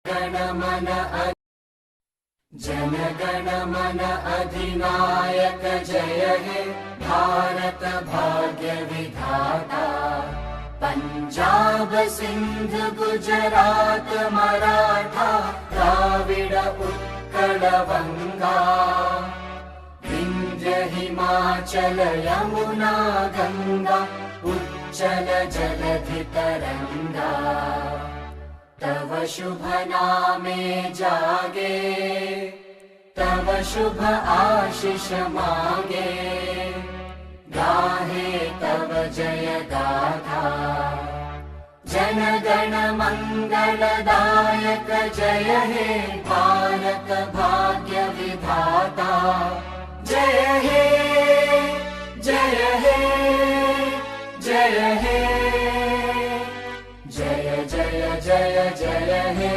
गणमन जनगण मन अधिनायक जय हे भारत भाग्य विधाता। पंजाब सिंध गुजरात मराठा द्राविड उत्कल बंगा विंध्य हिमाचल यमुना गंगा उच्चल जलधि तरंगा। तव शुभ नामे जागे तव शुभ आशीष मांगे गाहे तव जय गाथा। जन गण मंगलदायक जय हे भारत भाग्य विधाता। जय हे जय हे जय हे जय जय जय जय हे।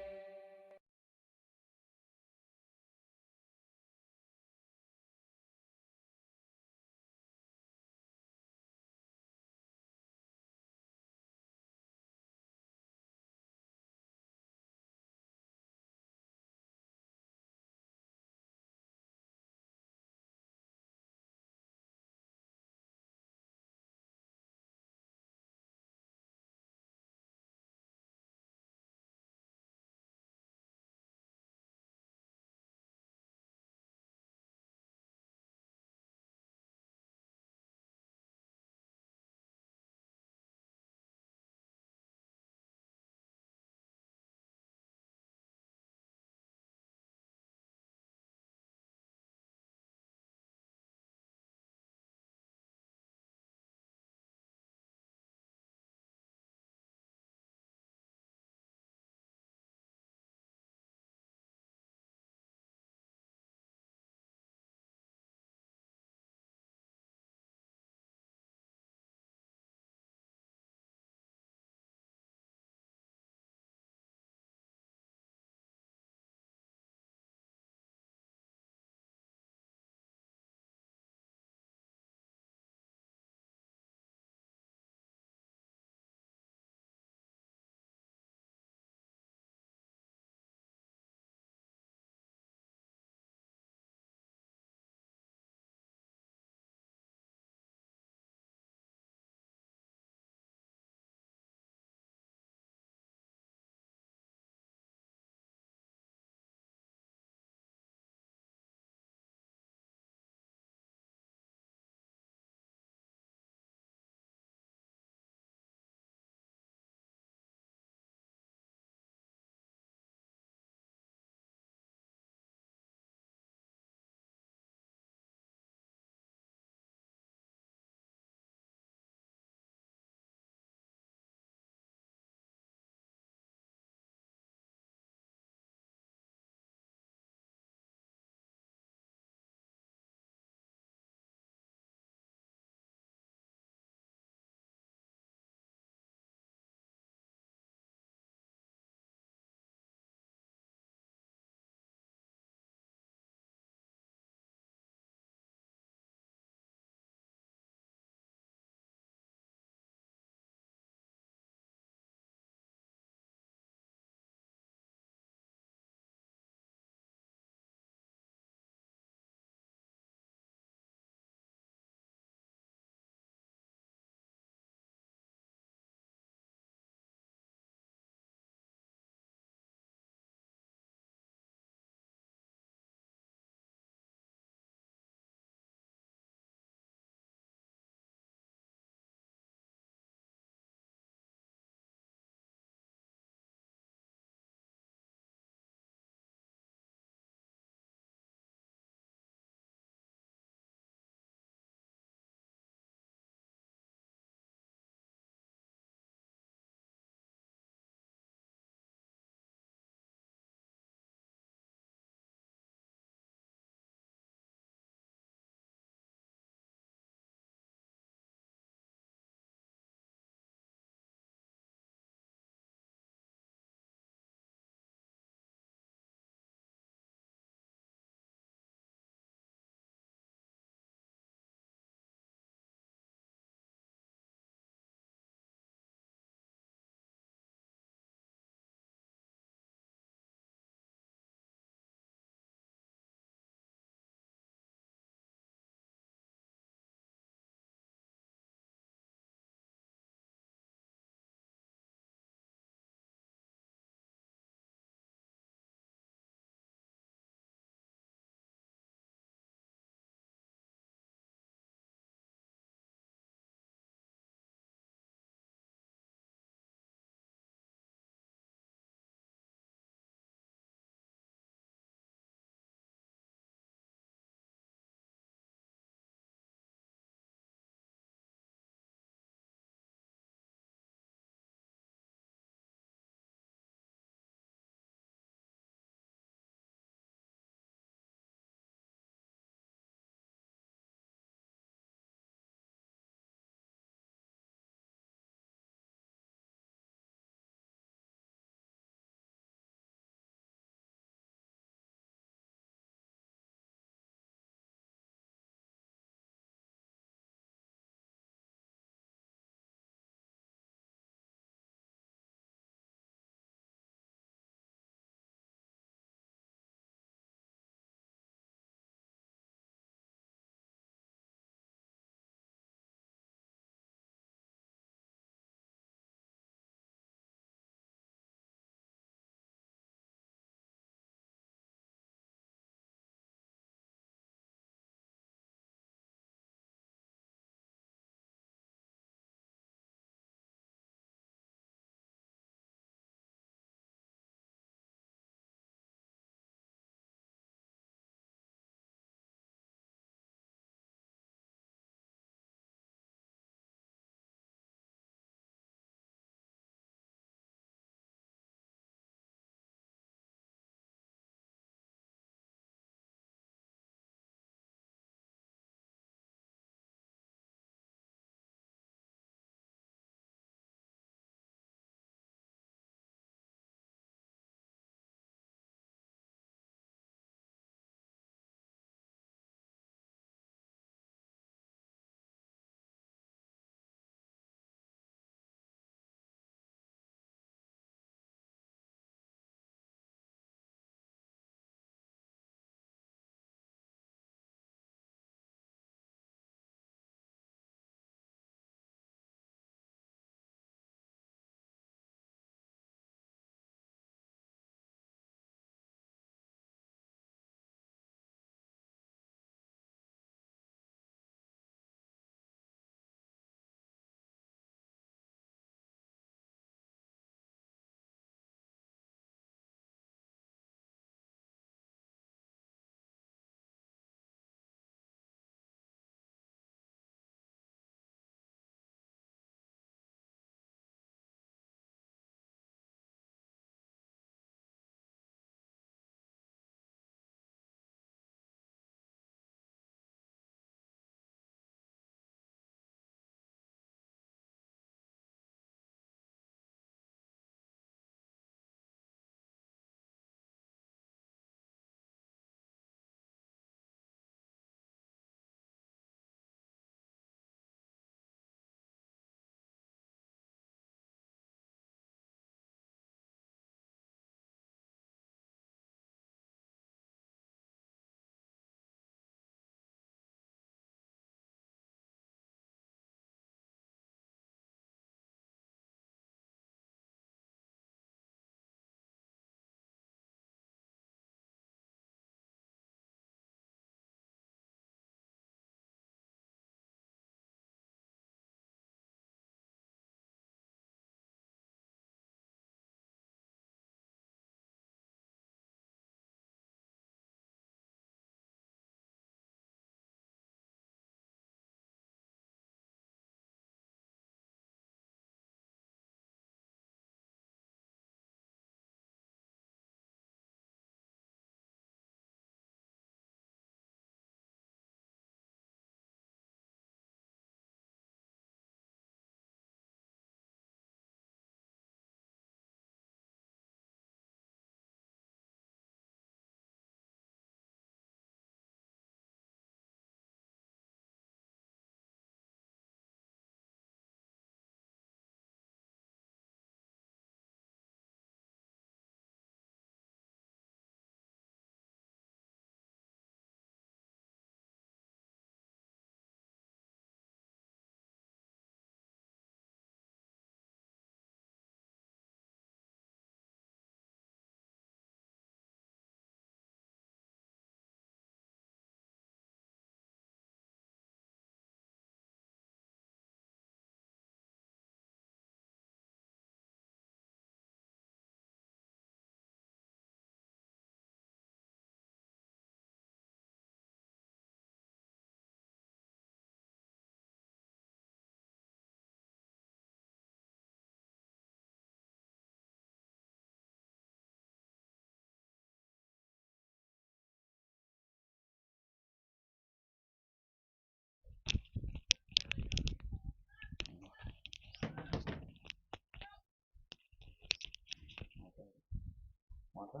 A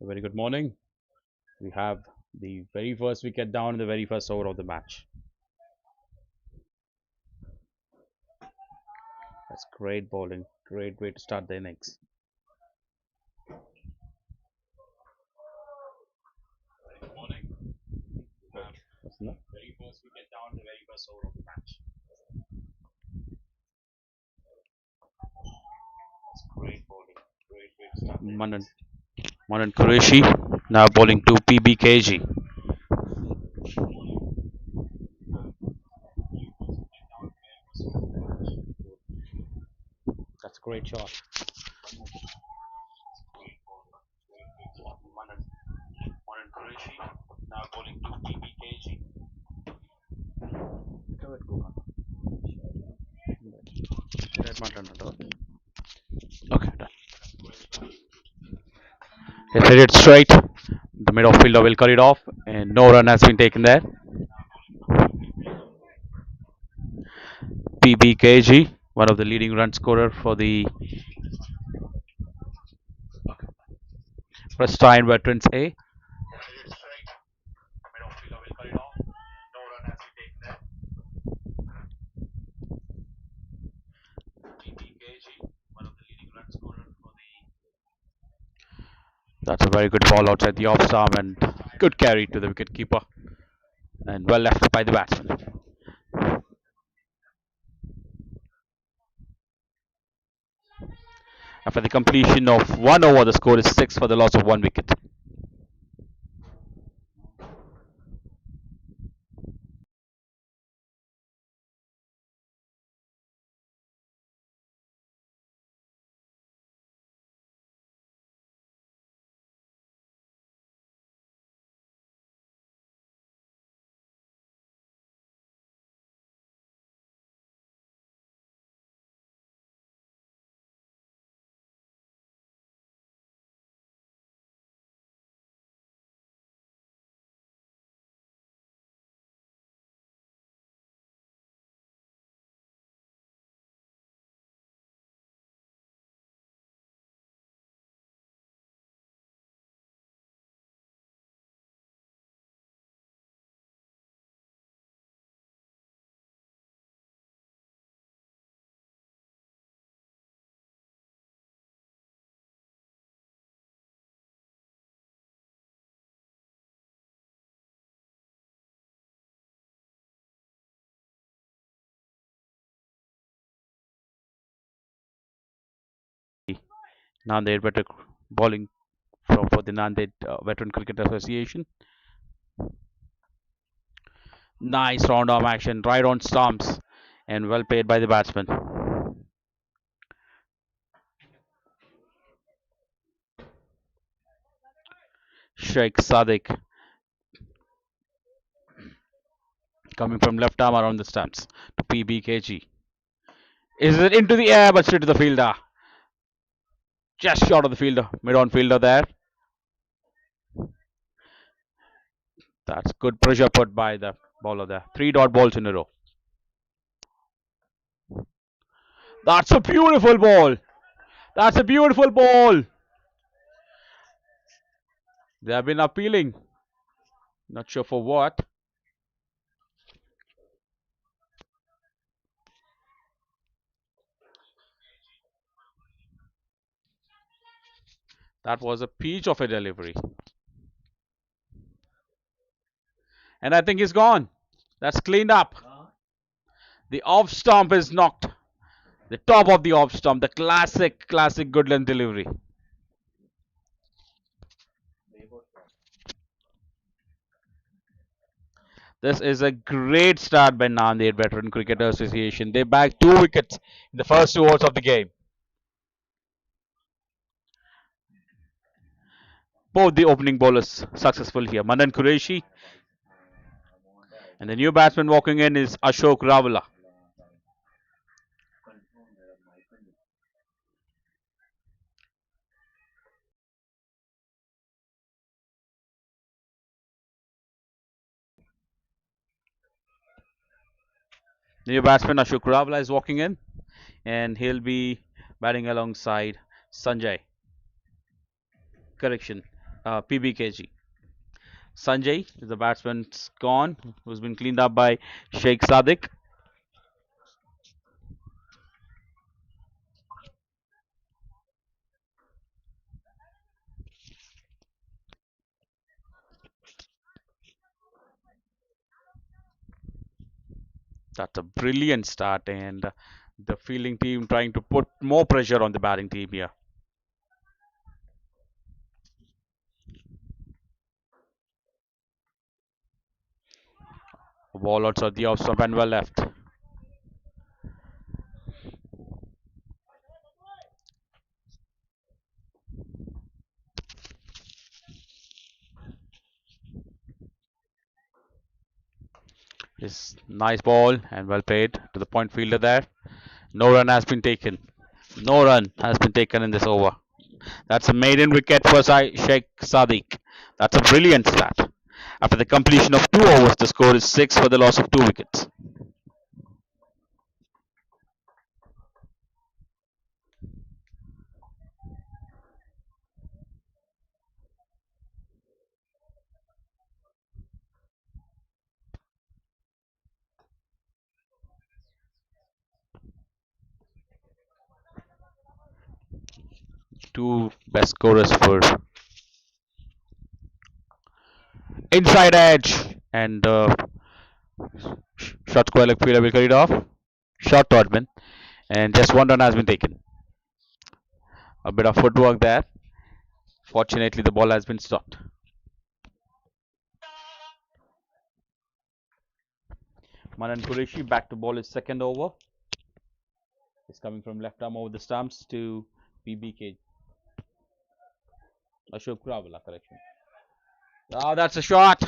very good morning. We have the very first wicket down in the very first over of the match. That's great bowling. Great way to start the innings. What's that? Very first wicket down in the very first over of the match. That's great bowling. Great way to start. Manan Qureshi now bowling to PBKG. That's a great shot. Manan Qureshi now bowling to PBKG. Okay, done. Let's hit it straight. The mid fielder will cut it off, and no run has been taken there. PBKG, one of the leading run scorer for the Pristine Veterans A. That's a very good ball outside the off stump and good carry to the wicket keeper and well left by the batsman. After the completion of 1 over, the score is 6 for the loss of 1 wicket. Nanded better bowling for the Nanded Veteran Cricket Association. Nice round arm action, right on stumps, and well played by the batsman. Sheikh Sadiq coming from left arm around the stumps to PBKG. Is it into the air but straight to the fielder? Just short of the fielder, mid on fielder there. That's good pressure put by the bowler there. 3 dot balls in a row. That's a beautiful ball. That's a beautiful ball. They have been appealing. Not sure for what. That was a peach of a delivery. And I think he's gone. That's cleaned up. The off stump is knocked. The top of the off stump. The classic good length delivery. This is a great start by Nanded Veteran Cricket Association. They bagged 2 wickets in the first 2 overs of the game. Both the opening bowlers successful here. Manan Qureshi and the new batsman walking in is Ashok Ravala. The new batsman Ashok Ravala is walking in and he'll be batting alongside Sanjay. correction, PBKG. Sanjay is the batsman's gone, who's been cleaned up by Sheikh Sadiq. That's a brilliant start, and the fielding team trying to put more pressure on the batting team here. Ball outside the off stump and well left. Is nice ball and well played to the point fielder there. No run has been taken. No run has been taken in this over. That's a maiden wicket for Sheikh Sadiq. That's a brilliant stat. After the completion of 2 overs, the score is 6 for the loss of 2 wickets. Two best scorers for inside edge and short square leg fielder will carry it off. Short Todman and just one run has been taken. A bit of footwork there. Fortunately, the ball has been stopped. Manan Qureshi back to ball his second over. It's coming from left arm over the stumps to PBK. Ashok Rawala, correction. Oh, that's a shot.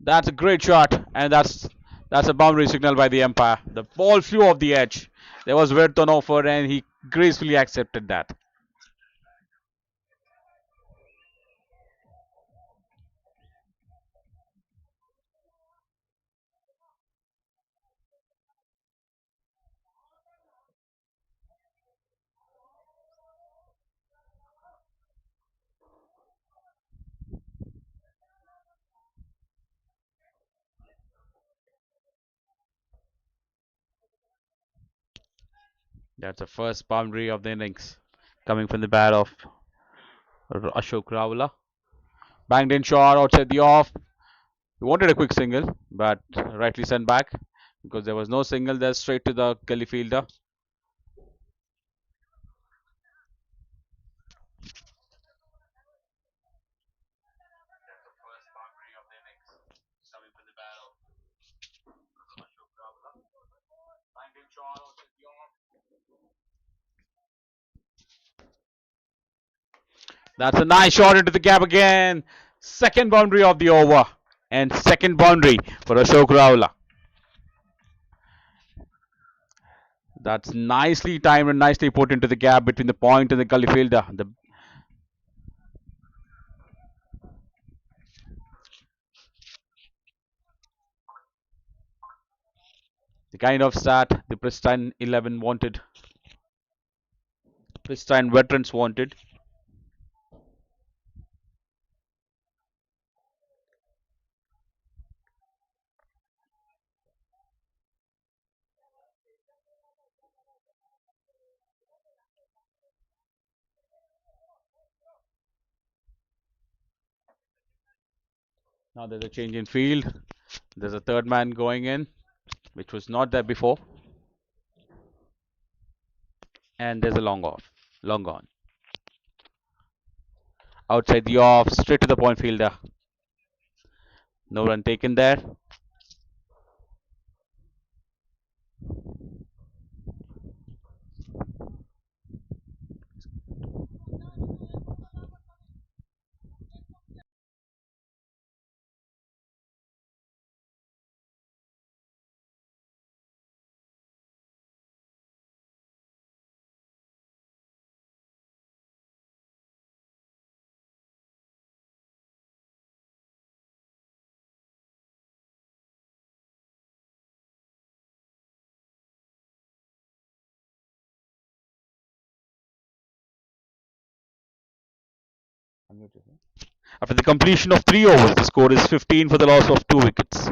That's a great shot, and that's a boundary signal by the umpire. The ball flew off the edge. There was width on offer, and he gracefully accepted that. That's the first boundary of the innings, coming from the bat of Ashok Rawala. Banged in shot outside the off. He wanted a quick single, but rightly sent back because there was no single there, straight to the gully fielder. That's a nice shot into the gap again. Second boundary of the over, and second boundary for Ashok Rawala. That's nicely timed and nicely put into the gap between the point and the gully fielder. The kind of start the Pristine 11 wanted. Pristine veterans wanted. Now there's a change in field. There's a third man going in, which was not there before. And there's a long off. Long on. Outside the off, straight to the point fielder. No run taken there. After the completion of 3 overs, the score is 15 for the loss of 2 wickets.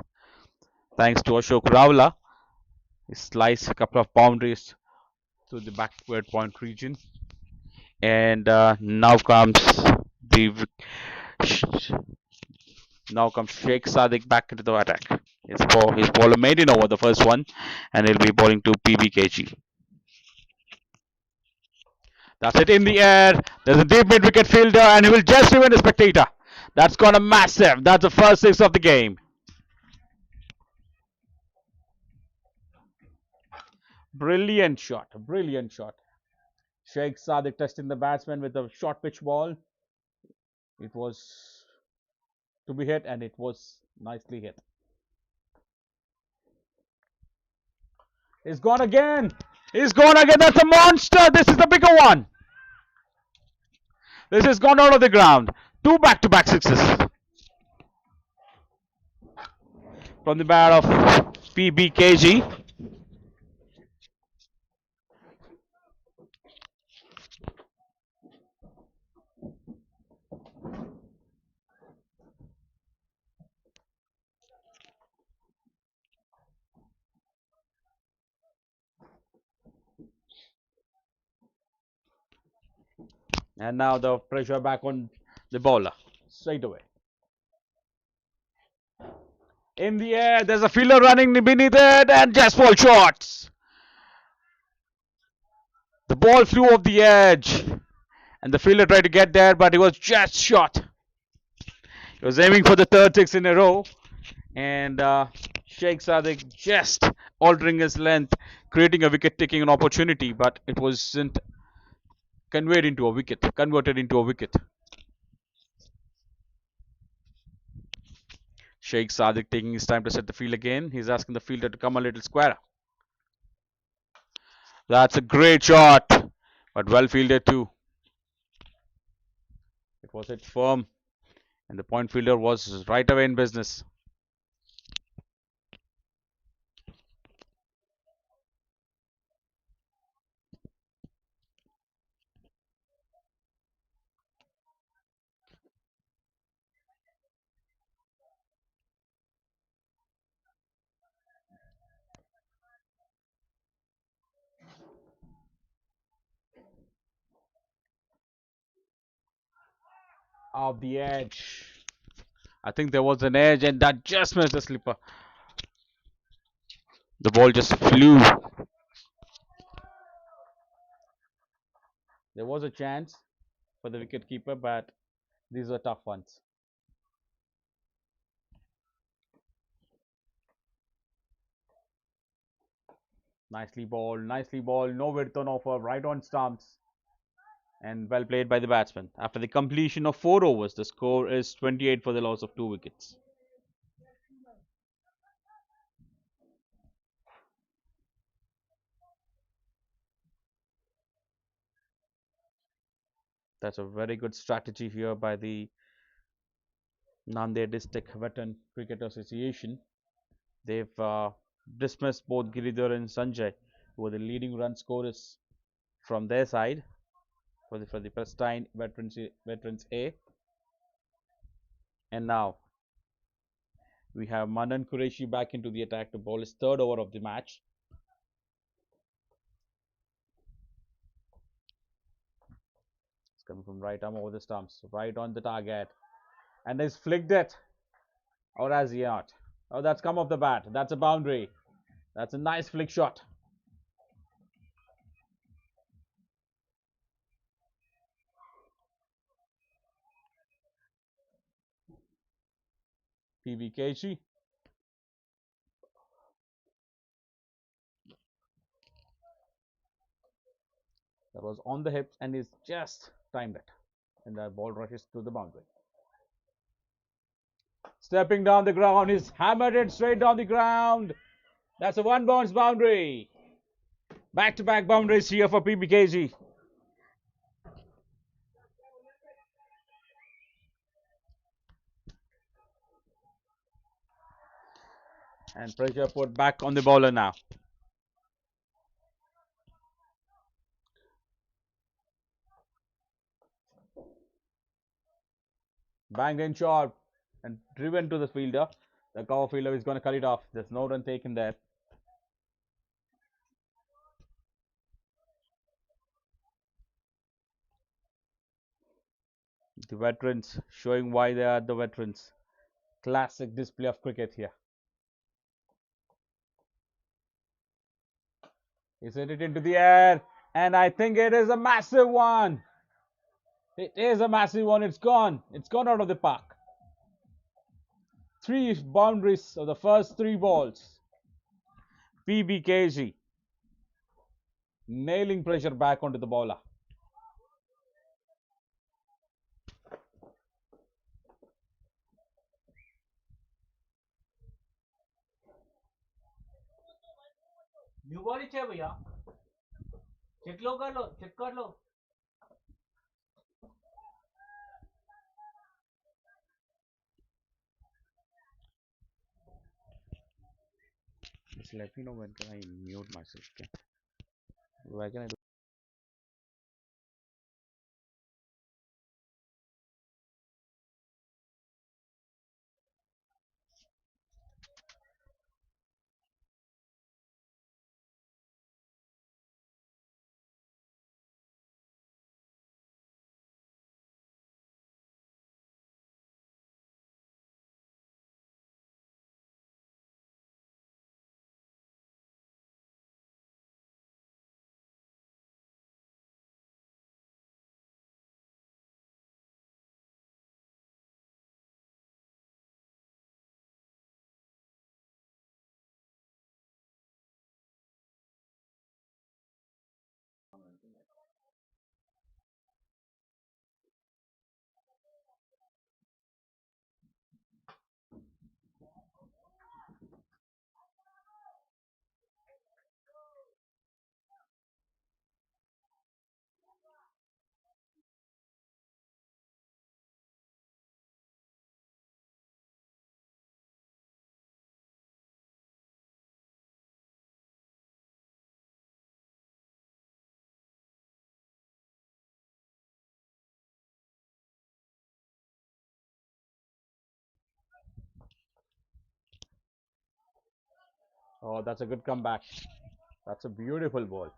Thanks to Ashok Rawala, he sliced a couple of boundaries to the backward point region. And the now comes Sheikh Sadiq back into the attack. His bowler made in over the first one, and he'll be bowling to PBKG. That's it in the air. There's a deep mid wicket fielder, and he will just remain a spectator. That's gone a massive. That's the first six of the game. Brilliant shot. Brilliant shot. Sheikh Sadiq testing the batsman with a short pitch ball. It was to be hit, and it was nicely hit. He's gone again. He's gone again. That's a monster. This is the bigger one. This has gone out of the ground. Two back-to-back sixes from the bat of PBKG. And now the pressure back on the bowler straight away. In the air, there's a fielder running beneath it, and just ball shots. The ball flew off the edge, and the fielder tried to get there, but he was just shot. He was aiming for the third six in a row, and Sheikh Sadiq just altering his length, creating a wicket taking an opportunity, but it wasn't converted into a wicket. Sheikh Sadiq taking his time to set the field again. He's asking the fielder to come a little square. That's a great shot, but well fielded too. It was hit firm, and the point fielder was right away in business. Off the edge. I think there was an edge, and that just missed the slipper. The ball just flew. There was a chance for the wicketkeeper, but these were tough ones. Nicely bowled, no width on offer, right on stumps, and well played by the batsman. After the completion of 4 overs, the score is 28 for the loss of 2 wickets. That's a very good strategy here by the Nanded District Veteran Cricket Association. They've dismissed both Giridhar and Sanjay, who were the leading run scorers from their side for the Pristine Veterans A. And now we have Manan Qureshi back into the attack to bowl his third over of the match. It's coming from right arm over the stumps, right on the target, and he's flicked it. Or has he not? Oh, that's come off the bat. That's a boundary. That's a nice flick shot. PBKG. That was on the hips, and he's just timed it. And the ball rushes to the boundary. Stepping down the ground, he's hammered it straight down the ground. That's a one bounce boundary. Back-to-back boundaries here for PBKG. And pressure put back on the bowler now. Banged in short and driven to the fielder. The cover fielder is going to cut it off. There's no run taken there. The veterans showing why they are the veterans. Classic display of cricket here. He's hit it into the air, and I think it is a massive one. It is a massive one. It's gone. It's gone out of the park. 3 boundaries of the first 3 balls. PBKG nailing pressure back onto the bowler. New ball ही चाहिए भैया check लो कर लो check कर लो Just let me know when can I mute myself. Okay? Why can I do? Oh, that's a good comeback. That's a beautiful ball.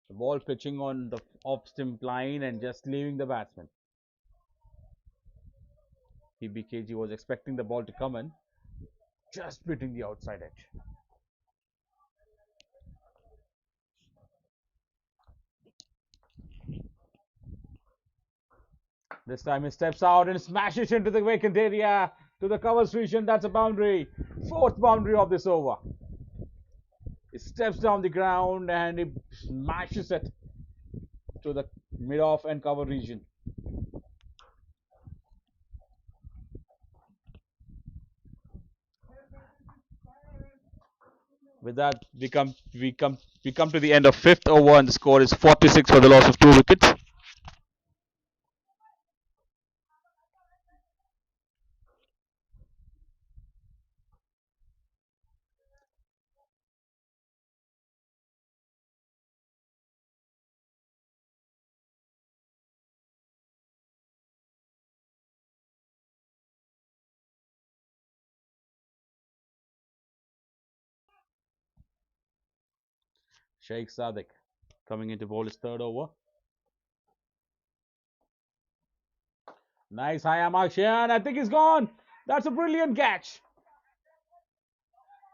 The ball pitching on the off stump line and just leaving the batsman. PBKG was expecting the ball to come in, just beating the outside edge. This time he steps out and smashes into the vacant area to the covers region. That's a boundary. 4th boundary of this over. He steps down the ground and he smashes it to the mid off and cover region. With that, we come to the end of 5th over, and the score is 46 for the loss of 2 wickets. Sheikh Sadiq coming into bowl his 3rd over. Nice high arm action. I think he's gone. That's a brilliant catch.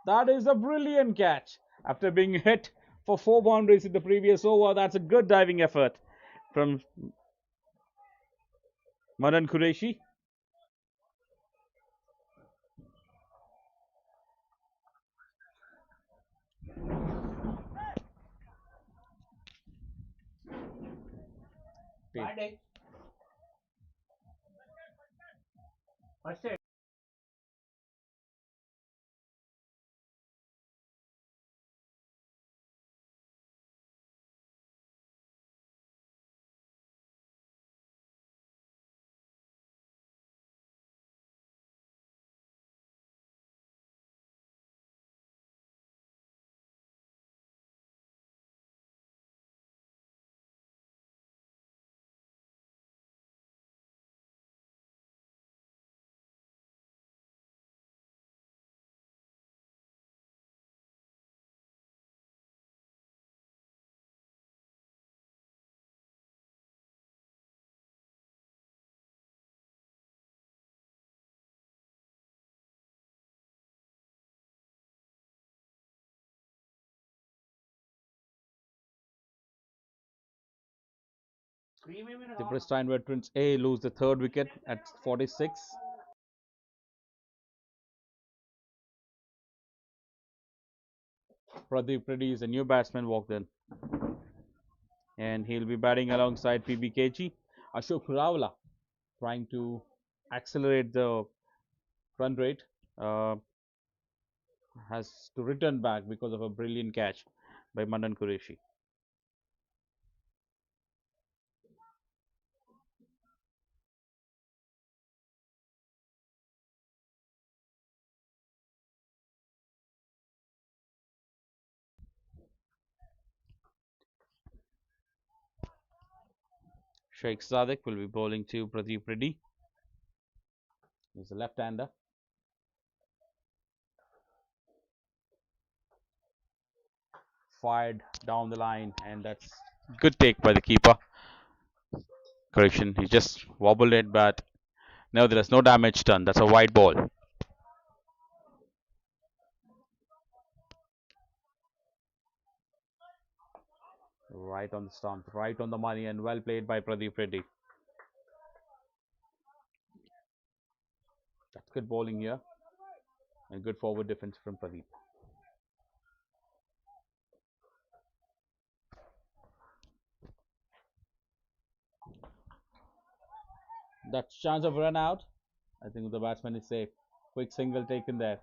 That is a brilliant catch. After being hit for 4 boundaries in the previous over, that's a good diving effort from Manan Qureshi. First The Pristine veterans A lose the third wicket at 46. Pradeep Reddy is a new batsman walked in, and he'll be batting alongside PBKG. Ashok Rawala trying to accelerate the run rate, uh, has to return back because of a brilliant catch by Mandan Qureshi. Sheikh Sadiq will be bowling to Pradeep Reddy. He's a left-hander. Fired down the line, and that's good take by the keeper. Correction, he just wobbled it, but nevertheless, no damage done. That's a wide ball. Right on the stump, right on the money, and well played by Pradeep Reddy. That's good bowling here, and good forward defense from Pradeep. That's chance of run out. I think the batsman is safe. Quick single taken there.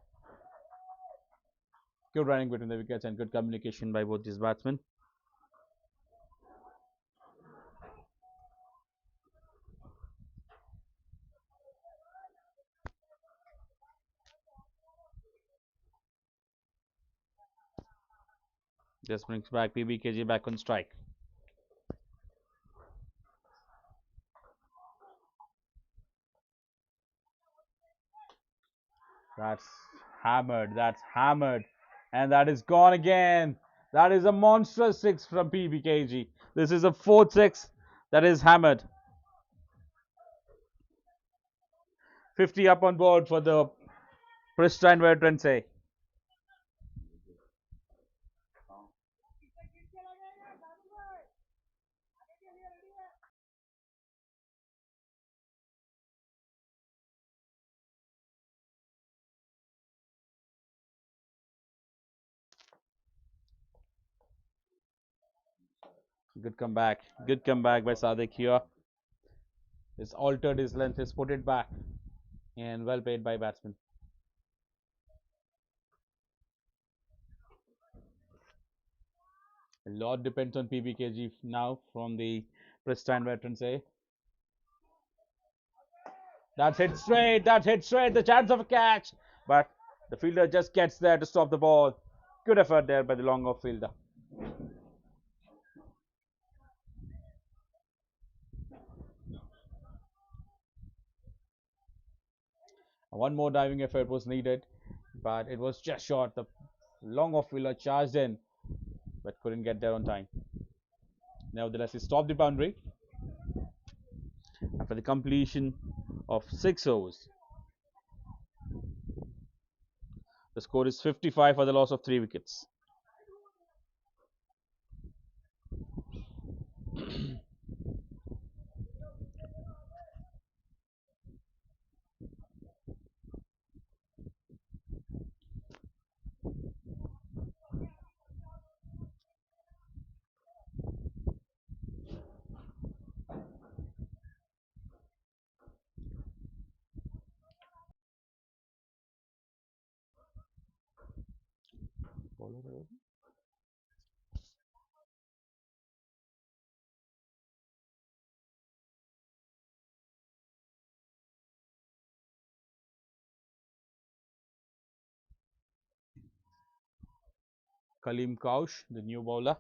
Good running between the wickets and good communication by both these batsmen. This brings back PBKG back on strike. That's hammered, and that is gone again. That is a monstrous six from PBKG. This is a fourth six that is hammered. 50 up on board for the Pristine veterans A. Good comeback. Good comeback by Sadiq here. He's altered his length, he's put it back. And well played by batsman. A lot depends on PBKG now from the Pristine veterans A. That's hit straight. That's hit straight. The chance of a catch. But the fielder just gets there to stop the ball. Good effort there by the long off fielder. One more diving effort was needed, but it was just short. The long off fielder charged in, but couldn't get there on time. Nevertheless, he stopped the boundary after the completion of 6 overs. The score is 55 for the loss of 3 wickets. Kaleem Kaush, the new bowler.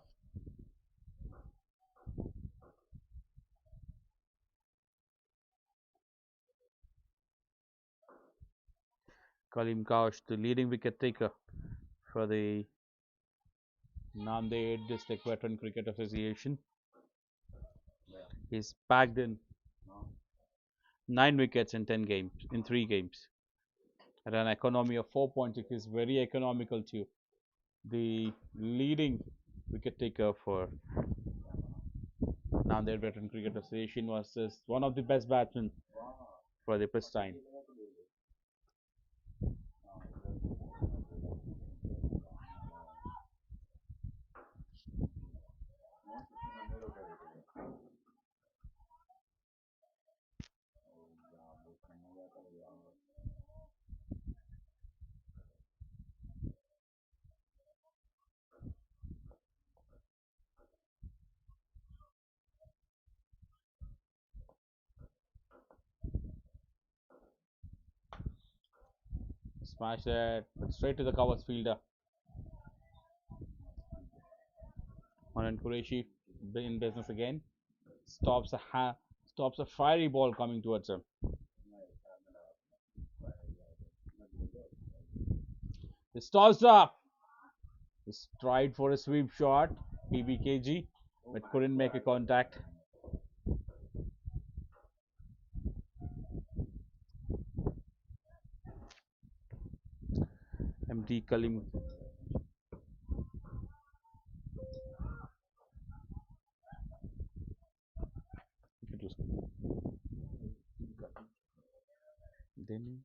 Kaleem Kaush, the leading wicket taker for the Nanded District Veteran Cricket Association. He's packed in 9 wickets in 10 games, in 3 games. At an economy of 4.6 is very economical too. The leading wicket taker for Nanded Veteran Cricket Association versus one of the best batsmen for the Pristine. Smash it, but straight to the covers fielder. Anand Qureshi in business again. Stops stops a fiery ball coming towards him. He stops up. He tried for a sweep shot, PBKG, but couldn't make a contact. MD Kalim. Then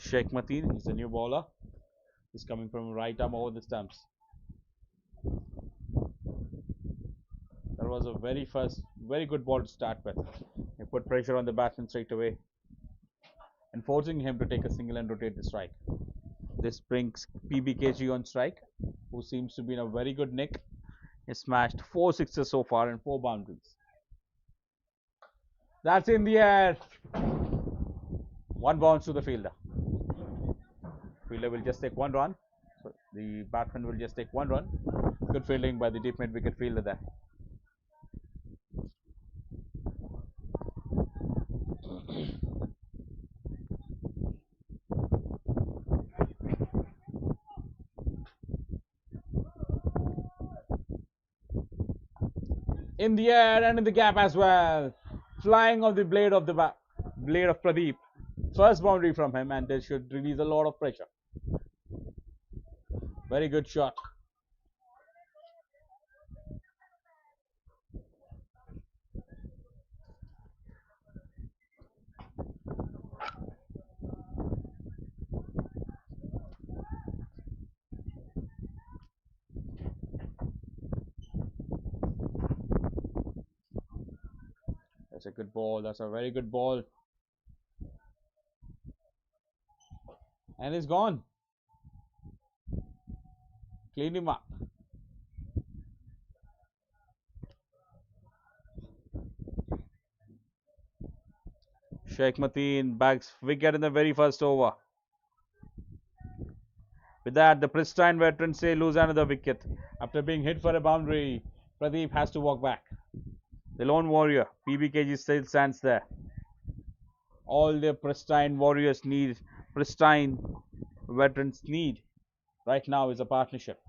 Sheikh Mateen is the new bowler. is coming from right arm over the stumps. That was a very good ball to start with. He put pressure on the batsman straight away and forcing him to take a single and rotate the strike. This brings PBKG on strike, who seems to be in a very good nick. He smashed 4 sixes so far and 4 boundaries. That's in the air. One bounce to the fielder. Fielder will just take 1 run. So the batsman will just take 1 run. Good fielding by the deep mid wicket fielder there. In the air and in the gap as well. Flying off the blade of Pradeep. First boundary from him, and this should release a lot of pressure. Very good shot. That's a good ball. That's a very good ball. And it's gone. Clean him up. Sheikh Mateen bags wicket in the very first over. With that, the Pristine veterans say lose another wicket. After being hit for a boundary, Pradeep has to walk back. The lone warrior, PBKG, still stands there. All the Pristine warriors need, Pristine veterans need right now is a partnership.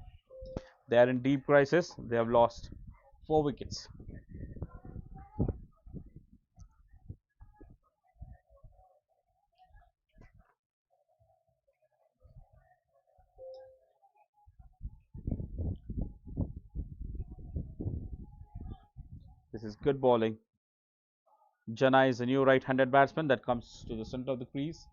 They are in deep crisis. They have lost 4 wickets. This is good bowling. Jana is a new right-handed batsman that comes to the center of the crease.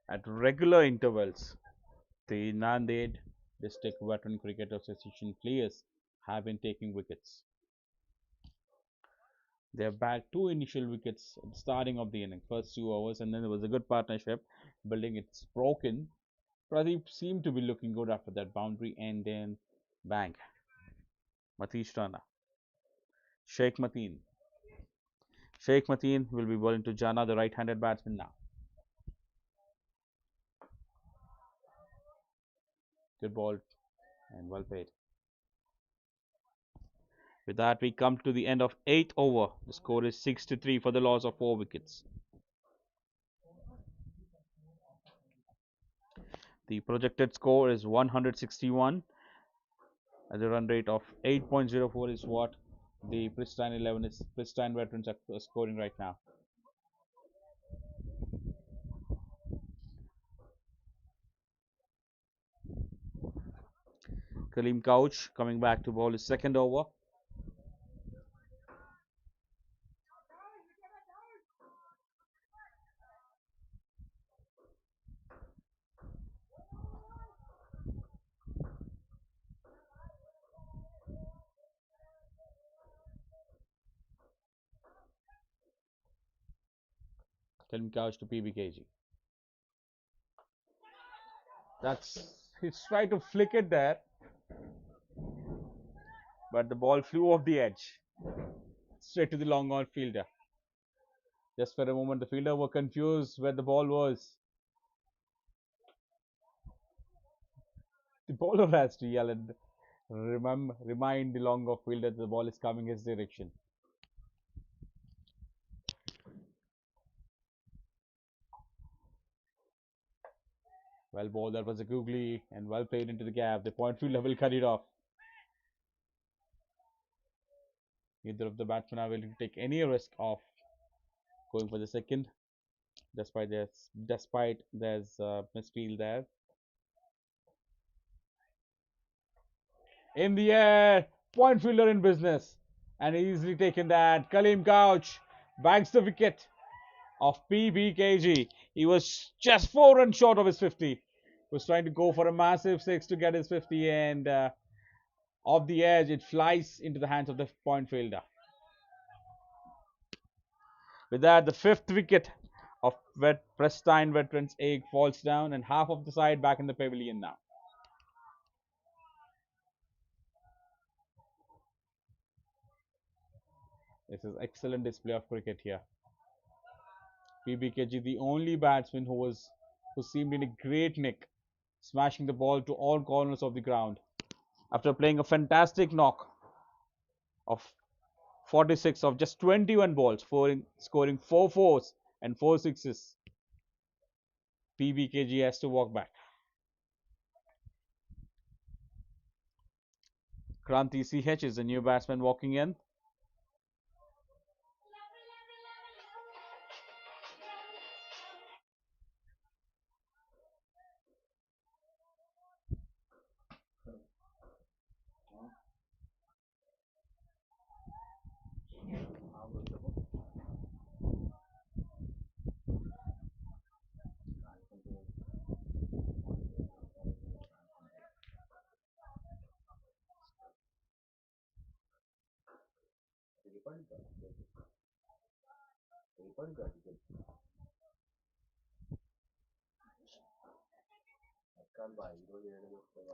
At regular intervals, the Nanded District Veteran Cricket Association players have been taking wickets. They have bagged 2 initial wickets at the starting of the inning, first 2 overs, and then there was a good partnership building. It's broken. Pradeep seemed to be looking good after that boundary, and then bang. Matish Rana. Sheikh Mateen. Sheikh Mateen will be bowling to Jana, the right-handed batsman now. Good ball and well played. With that, we come to the end of 8th over. The score is 6-3 for the loss of 4 wickets. The projected score is 161. At the run rate of 8.04 is what the Pristine veterans are scoring right now. Kaleem Couch coming back to bowl his second over. Kaleem Couch to PBKG. He's trying to flick it there, but the ball flew off the edge, straight to the long on fielder. Just for a moment, the fielder were confused where the ball was. The bowler has to yell and remind the long off fielder that the ball is coming his direction. Well ball, that was a googly and well played into the gap. The point fielder will cut it off. Neither of the batsmen are willing to take any risk of going for the second, despite there's misfield there. In the air, point fielder in business, and easily taken that. Kaleem Couch bags the wicket of PBKG. He was just 4 runs short of his 50. He was trying to go for a massive six to get his 50, and off the edge, it flies into the hands of the point fielder. With that, the fifth wicket of Pristine veterans egg falls down, and half of the side back in the pavilion now. This is excellent display of cricket here. PBKG, the only batsman who seemed in a great nick, smashing the ball to all corners of the ground after playing a fantastic knock of 46 of just 21 balls, scoring 4 fours and 4 sixes. PBKG has to walk back. Kranti CH is the new batsman walking in.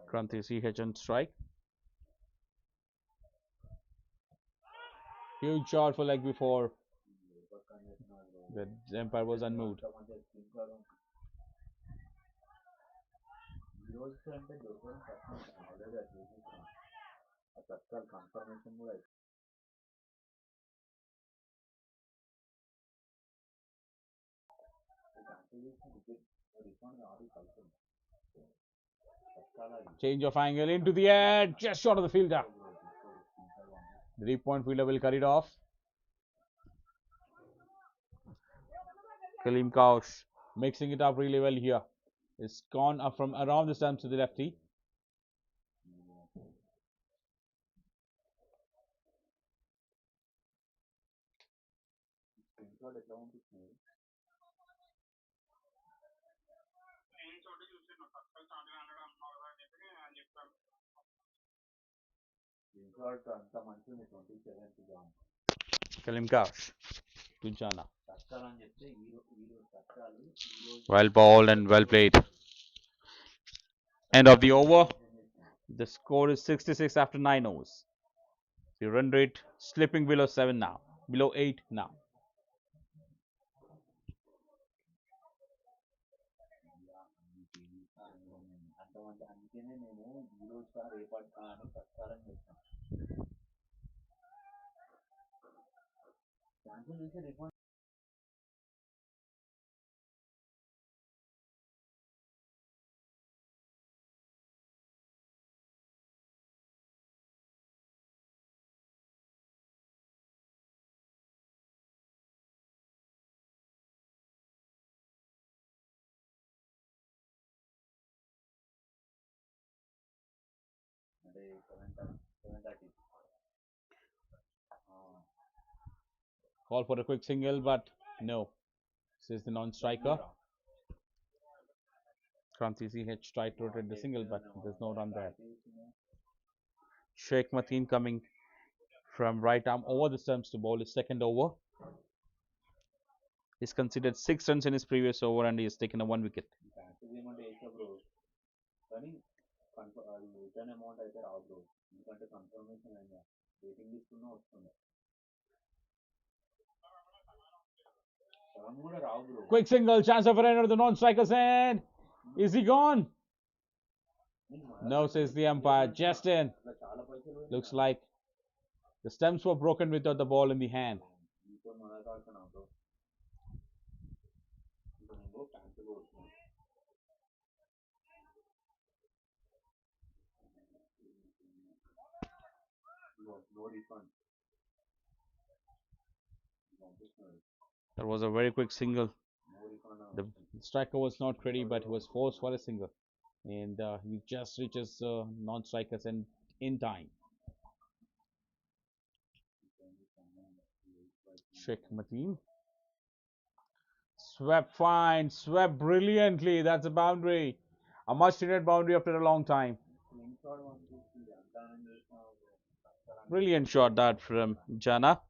Kranti CH on strike. Huge shot for leg before. The umpire was unmoved. Change of angle into the air, just short of the fielder. The 3-point fielder will cut it off. Kaleem Kaush mixing it up really well here. It's gone up from around the stumps to the lefty. Kaleem Kaush to Jana. Well bowled and well played. End of the over. The score is 66 after 9 overs. The run rate slipping below 7 now, below 8 now. Call for a quick single, but no. This is the non-striker. Kranti CH tried to rotate the single, but there's no run there. Sheikh Mateen coming from right arm over the stumps to bowl his second over. He's considered 6 runs in his previous over and he has taken a 1 wicket. Quick single, chance of a runner, the non-striker's end. Is he gone? No, says the umpire. Just in. Looks like the stumps were broken without the ball in the hand. That was a very quick single. The striker was not ready, but he was forced for a single, and he just reaches non-strikers and in time. Sheikh Mateen swept fine, swept brilliantly. That's a boundary, a much-needed boundary after a long time. Brilliant shot that from Jana.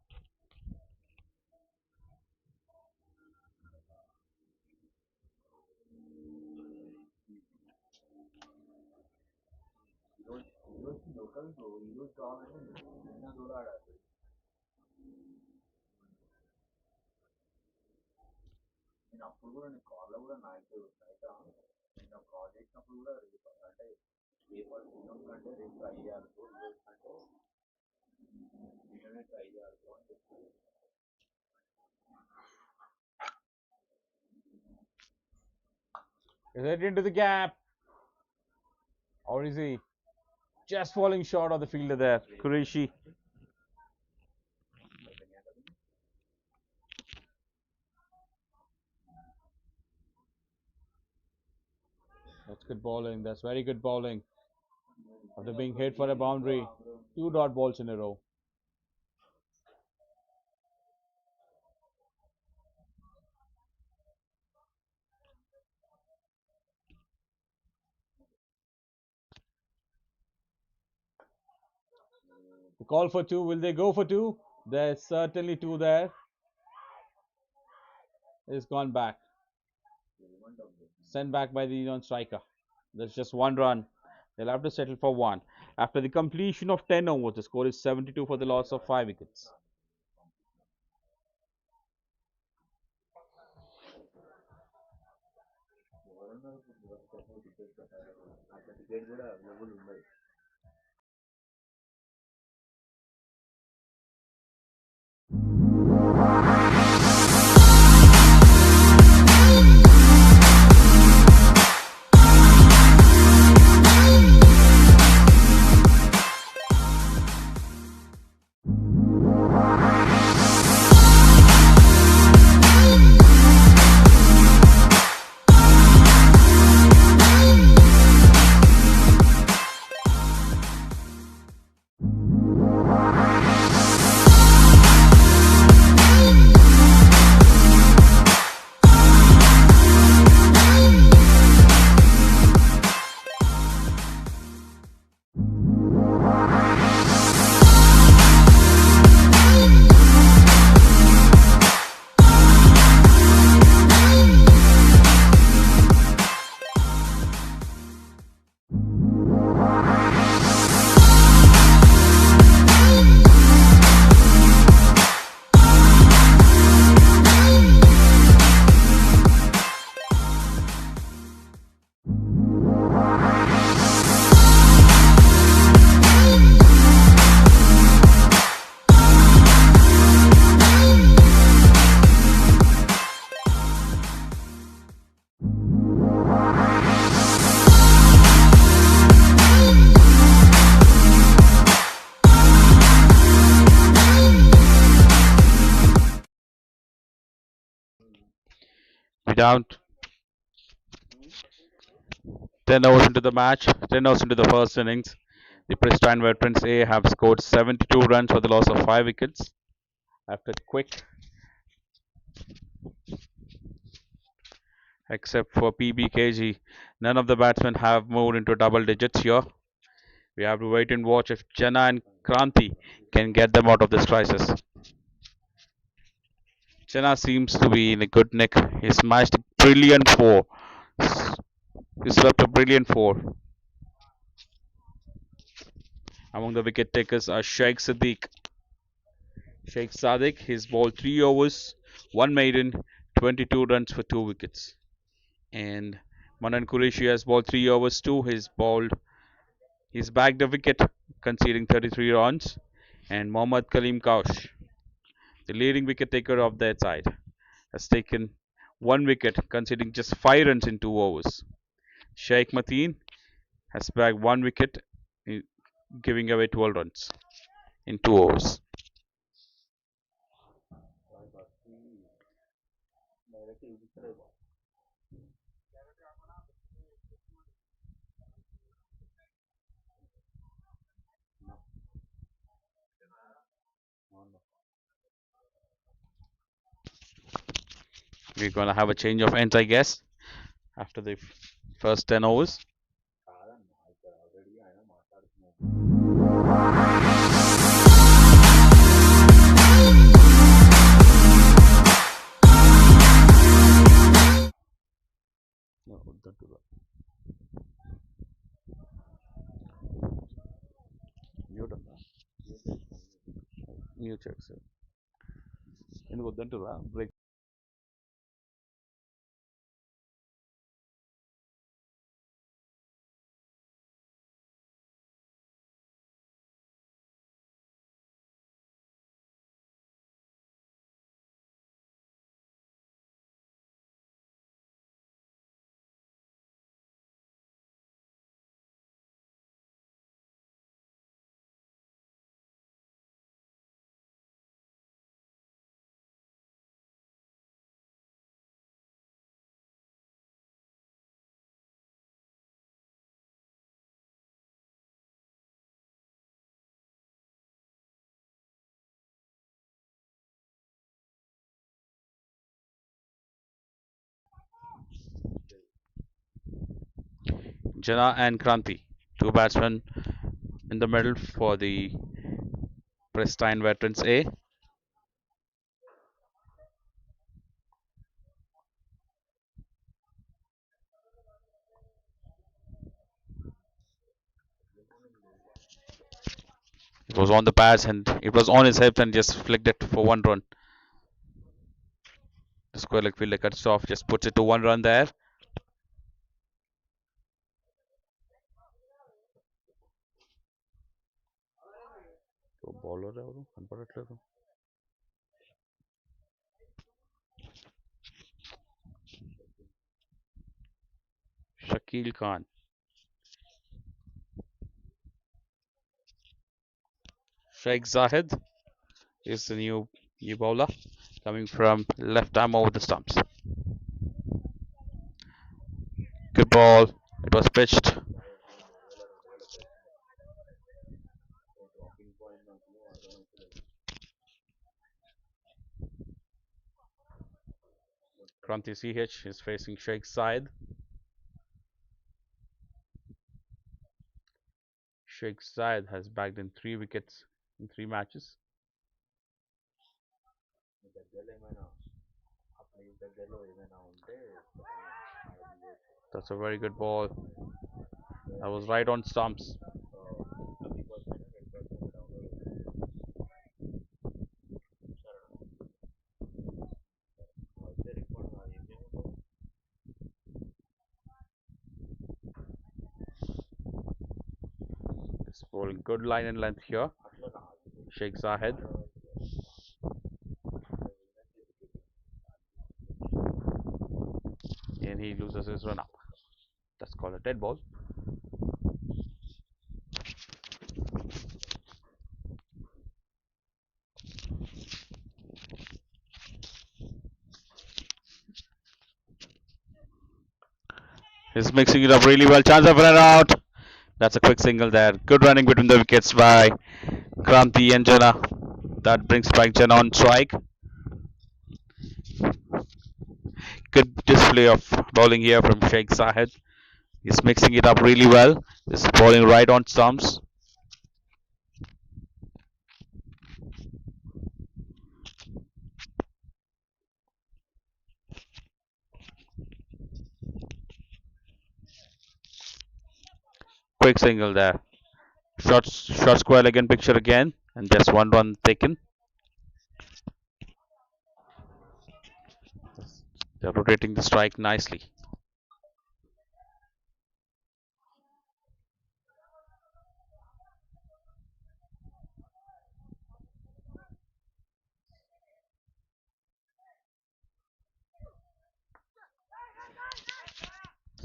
Is it into the gap? Or is he just falling short of the fielder there? Qureshi. That's good bowling. That's very good bowling. After being hit for a boundary, 2 dot balls in a row. The call for two. Will they go for two? There's certainly two there. It's gone back. Sent back by the non-striker. There's just 1 run. They'll have to settle for one. After the completion of 10 overs, the score is 72 for the loss of 5 wickets. Without 10 overs into the match, 10 overs into the first innings, the Pristine veterans A have scored 72 runs for the loss of 5 wickets. After quick, except for PBKG, none of the batsmen have moved into double digits here. We have to wait and watch if Jana and Kranti can get them out of this crisis. Jana seems to be in a good nick. He smashed a brilliant four. He swept a brilliant four. Among the wicket takers are Sheikh Sadiq. Sheikh Sadiq, he's bowled 3 overs, 1 maiden, 22 runs for 2 wickets. And Manan Qureshi has bowled 3 overs too. He's bagged a wicket, conceding 33 runs. And Mohammad Kaleem Kaush, the leading wicket taker of their side, has taken 1 wicket, conceding just 5 runs in 2 overs. Sheikh Mateen has bagged 1 wicket, giving away 12 runs in 2 overs. We're gonna have a change of ends, I guess, after the first 10 overs. No, don't do that. Mute అన్నా. Mute check, sir. ఎందుకు వద్దంటురా break. Jana and Kranti, two batsmen in the middle for the Pristine Veterans A. It was on the pads and it was on his hips and just flicked it for 1 run. The square leg fielder cuts off, just puts it to 1 run there. Bowler ఎవరు కనపడట్లేదు. Shakil Khan. Sheikh Zahid is the new bowler coming from left arm over the stumps. Good ball. It was pitched. Kranti CH is facing Sheikh Zahid. Sheikh Zayed has bagged in 3 wickets in 3 matches. That's a very good ball. That was right on stumps. It's bowling good line and length here. Sheikh Zahid. And he loses his run up. That's called a dead ball. He's mixing it up really well. Chance of run out. That's a quick single there. Good running between the wickets by Kranti and Jana. That brings back Jana on strike. Good display of bowling here from Sheikh Zahid. He's mixing it up really well. He's bowling right on stumps. Quick single there. Short square leg and picture again, and just 1 run taken. They're rotating the strike nicely.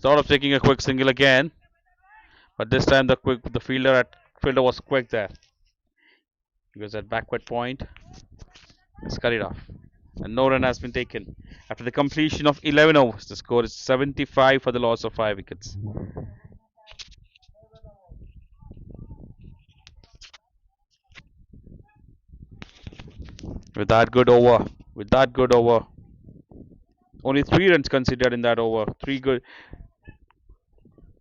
Thought of taking a quick single again, but this time the fielder at fielder was quick there. He was at backward point. He's cut it off. And no run has been taken. After the completion of 11 overs, the score is 75 for the loss of 5 wickets. With that good over, only 3 runs considered in that over. 3 good.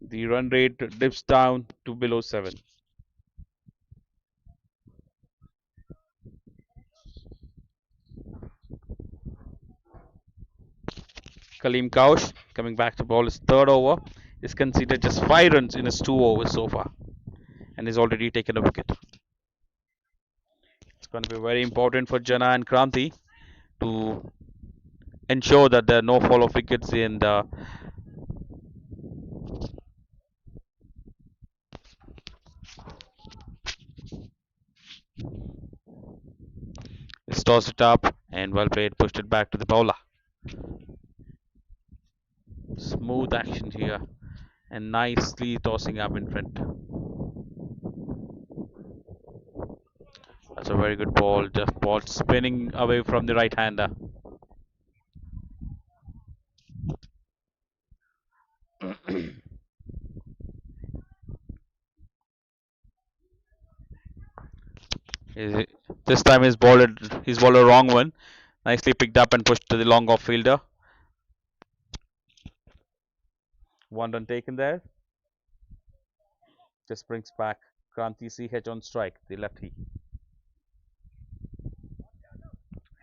The run rate dips down to below 7. Kaleem Kaush coming back to bowl his third over is considered just 5 runs in his 2 overs so far and he's already taken a wicket. It's going to be very important for Jana and Kranti to ensure that there are no fall of wickets in the tossed it up and well played, pushed it back to the bowler. Smooth action here and nicely tossing up in front. That's a very good ball, just ball spinning away from the right hander. This time he's bowled a wrong one. Nicely picked up and pushed to the long off fielder. 1 run taken there. Just brings back Kranti CH on strike, the lefty.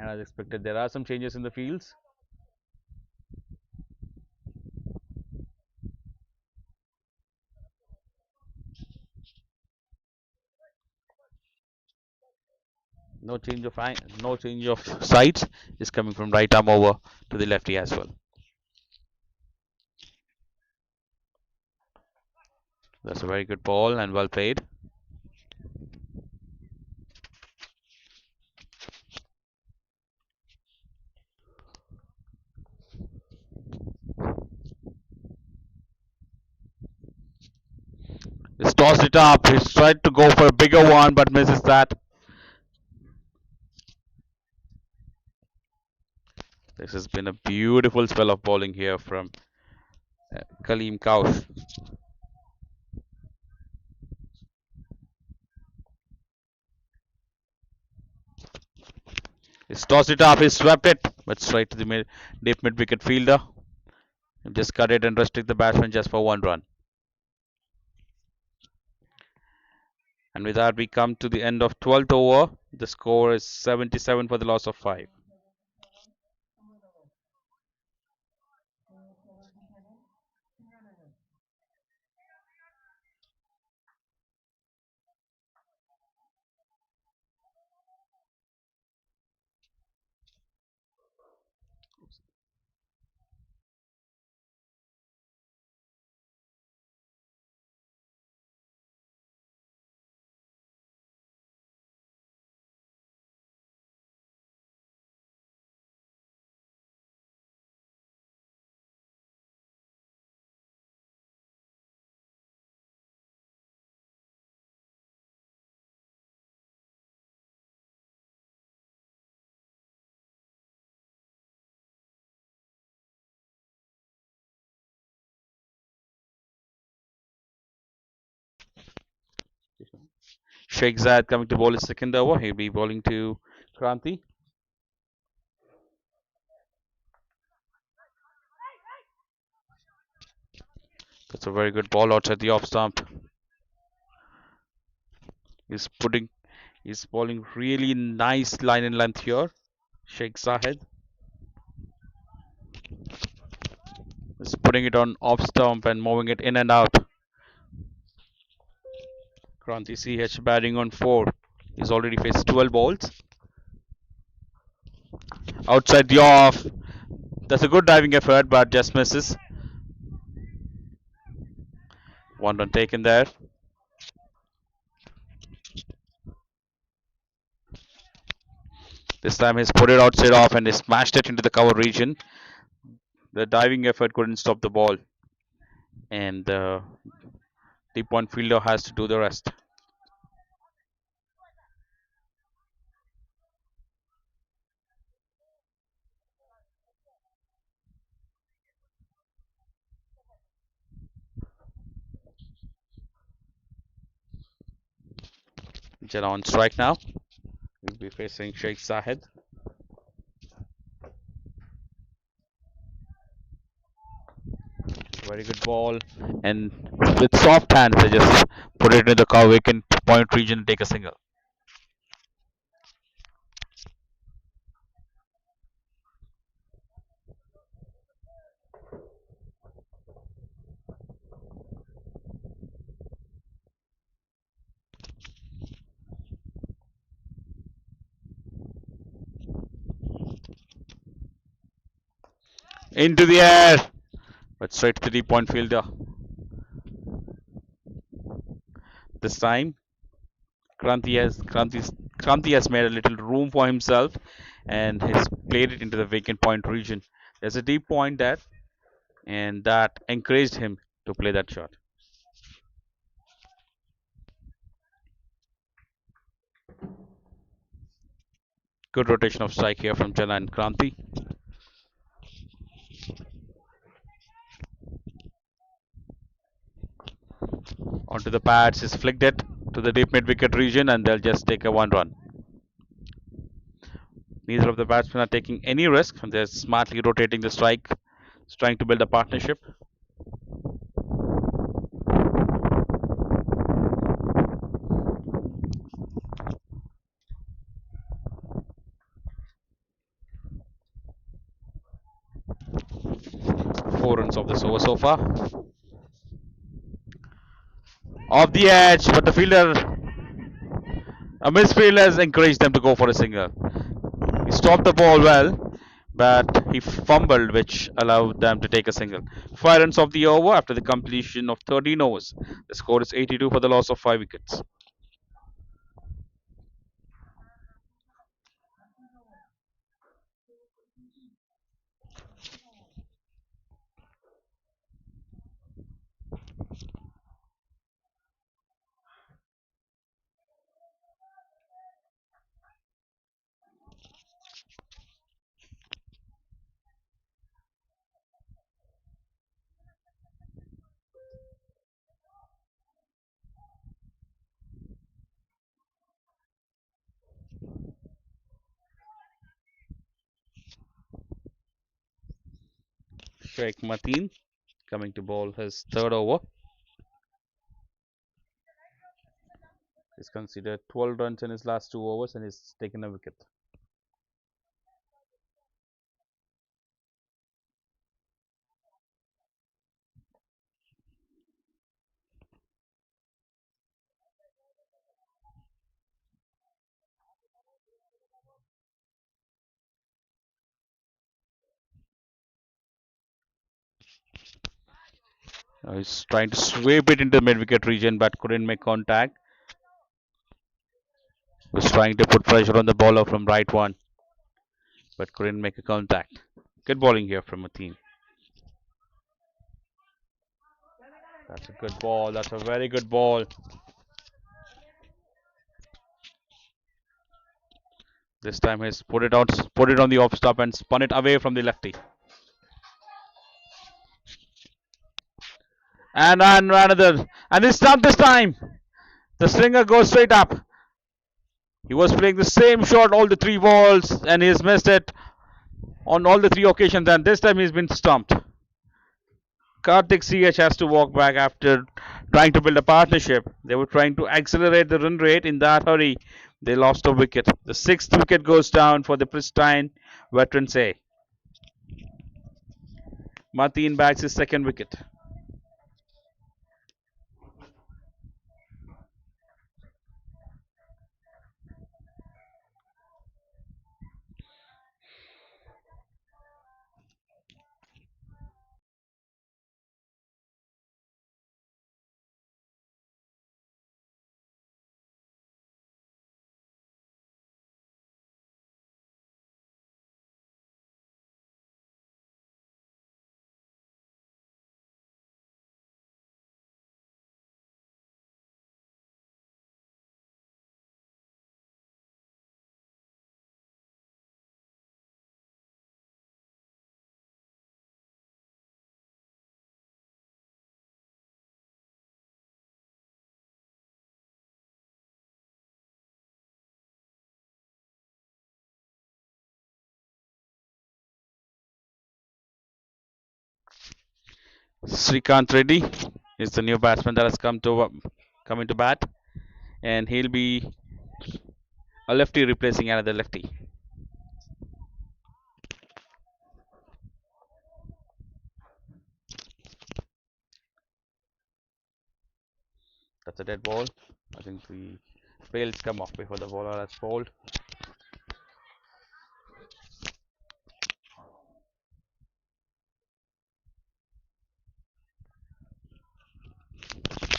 And as expected, there are some changes in the fields. No change of sides is coming from right arm over to the lefty as well. That's a very good ball and well played. He's tossed it up. He's tried to go for a bigger one but misses that. This has been a beautiful spell of bowling here from Kaleem Kaush. He's tossed it up, he's swept it, but straight to the deep mid wicket fielder. He just cut it and restrict the batsman just for 1 run. And with that, we come to the end of 12th over. The score is 77 for the loss of 5. Sheikh Zayed coming to bowl his second over. He'll be bowling to Kranti. That's a very good ball outside the off stump. He's bowling really nice line and length here. Sheikh Zayed is putting it on off stump and moving it in and out. Kranti CH batting on 4. He's already faced 12 balls. Outside the off. That's a good diving effort, but just misses. 1 run taken there. This time he's put it outside off and he smashed it into the cover region. The diving effort couldn't stop the ball. And the deep point fielder has to do the rest. Jana on strike now. We'll be facing Sheikh Zahid. Very good ball. And with soft hands, they just put it in the vacant point region and take a single. Into the air. But straight to the deep point fielder. This time, Kranti has made a little room for himself and has played it into the vacant point region. There's a deep point there, and that encouraged him to play that shot. Good rotation of strike here from Jana and Kranti. Onto the pads, he's flicked it to the deep mid wicket region, and they'll just take a 1 run. Neither of the batsmen are taking any risk. They're smartly rotating the strike, trying to build a partnership. Four runs of this over so far. Off the edge, but the fielder, a misfielder, has encouraged them to go for a single. He stopped the ball well, but he fumbled, which allowed them to take a single. 5 runs of the over after the completion of 13 overs. The score is 82 for the loss of 5 wickets. Sheikh Mateen coming to bowl his third over. He's considered 12 runs in his last 2 overs and he's taken a wicket. He's trying to sweep it into the mid-wicket region but couldn't make contact. Was trying to put pressure on the bowler from right one but couldn't make a contact. Good bowling here from Mateen. That's a good ball. That's a very good ball. This time he's put it on the off stop and spun it away from the lefty. And another, and it's not this time. The slinger goes straight up. He was playing the same shot all the 3 balls and he's missed it on all the 3 occasions, and this time he's been stumped. Karthik CH has to walk back after trying to build a partnership. They were trying to accelerate the run rate. In that hurry, they lost a wicket. The 6th wicket goes down for the Pristine veterans A. Mateen bags his 2nd wicket. Srikanth Reddy is the new batsman that has come into bat, and he'll be a lefty replacing another lefty. That's a dead ball. I think the bails come off before the bowler has bowled.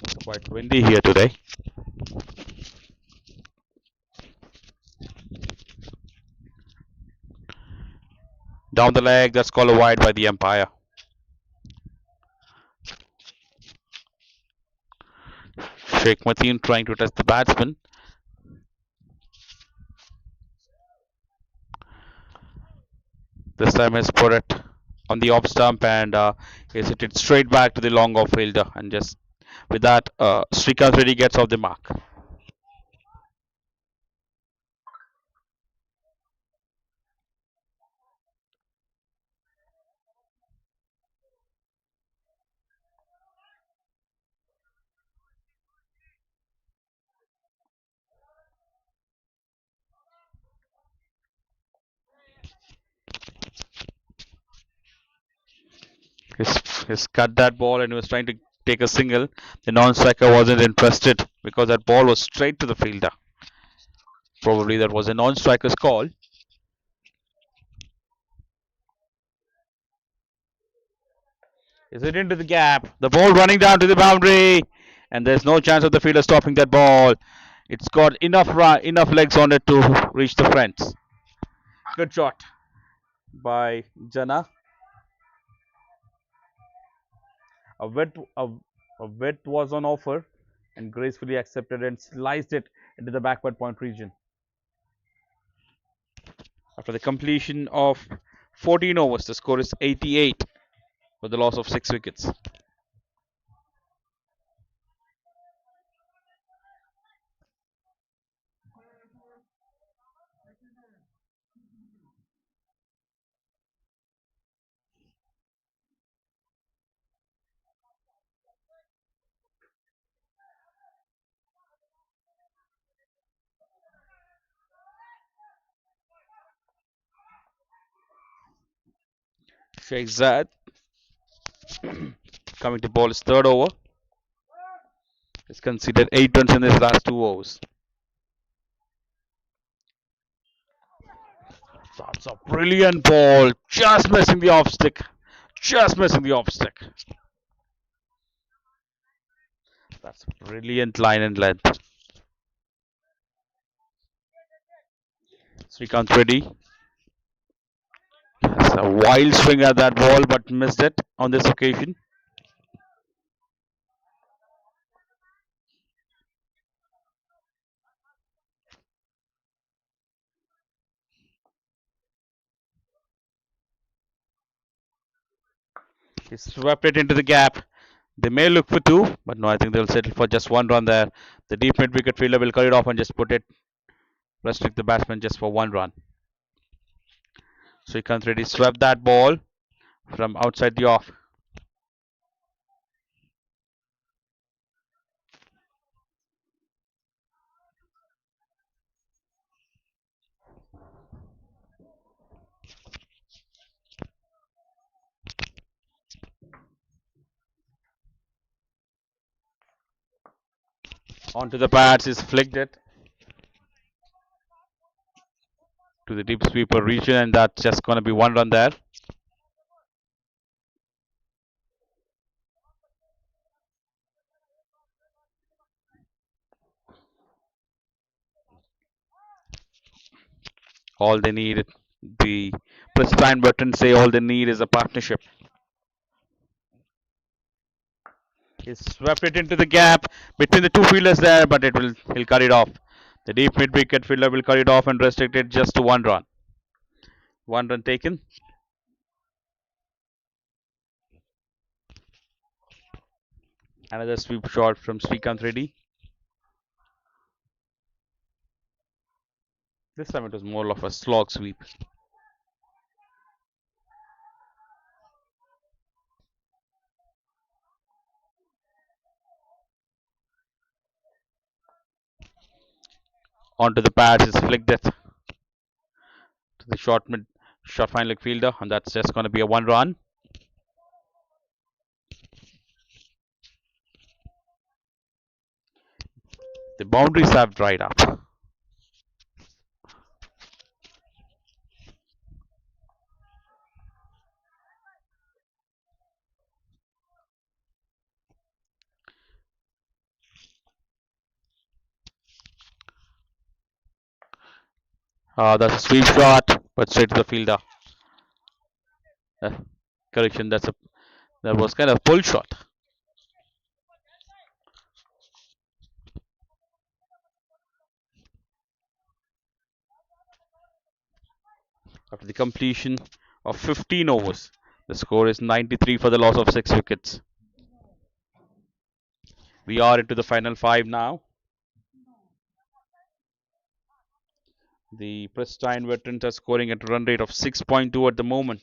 It's quite windy here today. Down the leg, that's called a wide by the umpire. Sheikh Mateen trying to test the batsman. This time he's put it on the off stump and he's hit it straight back to the long off fielder, and just with that, Srikanth Reddy gets off the mark. He's cut that ball and he was trying to take a single. The non-striker wasn't interested because that ball was straight to the fielder. Probably that was a non-striker's call. Is it into the gap? The ball running down to the boundary, and there's no chance of the fielder stopping that ball. It's got enough legs on it to reach the fence. Good shot by Jana. A wet was on offer and gracefully accepted and sliced it into the backward point region. After the completion of 14 overs, the score is 88 with the loss of 6 wickets. Sheikh Zad coming to bowl his third over. He's conceded 8 runs in his last 2 overs. That's a brilliant ball, just missing the off stick. Just missing the off stick. That's a brilliant line and length. Srikanth Reddy has a wild swing at that ball but missed it on this occasion. He swept it into the gap. They may look for 2, but no, I think they'll settle for just 1 run there. The deep mid wicket fielder will cut it off and just restrict the batsman just for 1 run. Srikanth Reddy swept that ball from outside the off. Onto the pads, he's flicked it to the deep sweeper region, and that's just going to be 1 run there. All they need, the Pristine veterans say, all they need is a partnership. He swept it into the gap between the 2 fielders there, but he'll cut it off. The deep mid wicket fielder will cut it off and restrict it just to 1 run. 1 run taken. Another sweep shot from Srikanth Reddy. This time it was more of a slog sweep. onto the pads. It's flicked it to the short fine leg fielder, and that's just going to be a 1 run. The boundaries have dried up. That's a sweep shot, but straight to the fielder. Uh, Correction, that was kind of pull shot. After the completion of 15 overs, the score is 93 for the loss of 6 wickets. We are into the final 5 now. The Pristine veterans are scoring at a run rate of 6.2 at the moment.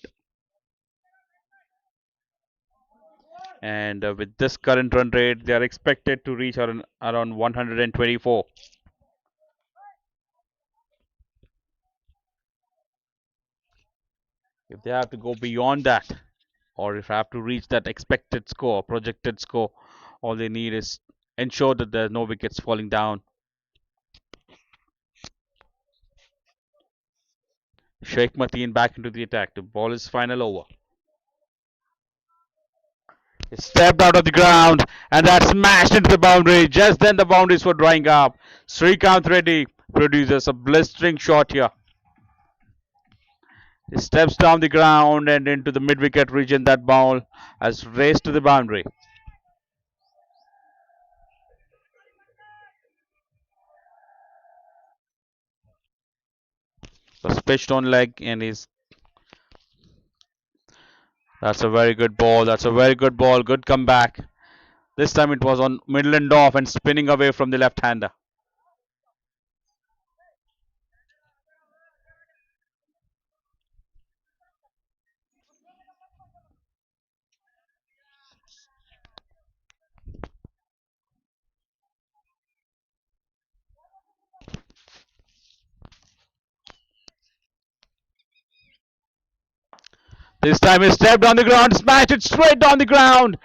And with this current run rate, they are expected to reach around 124. If they have to go beyond that, or if they have to reach that expected score, projected score, all they need is ensure that there's no wickets falling down. Sheikh Mateen back into the attack to ball his final over. He stepped out of the ground and that smashed into the boundary. Just then the boundaries were drying up. Srikanth Reddy produces a blistering shot here. He steps down the ground and into the mid-wicket region. That ball has raced to the boundary. Was pitched on leg and that's a very good ball. That's a very good ball. Good comeback. This time it was on middle and off and spinning away from the left-hander. This time he stepped on the ground, smashed it straight down the ground.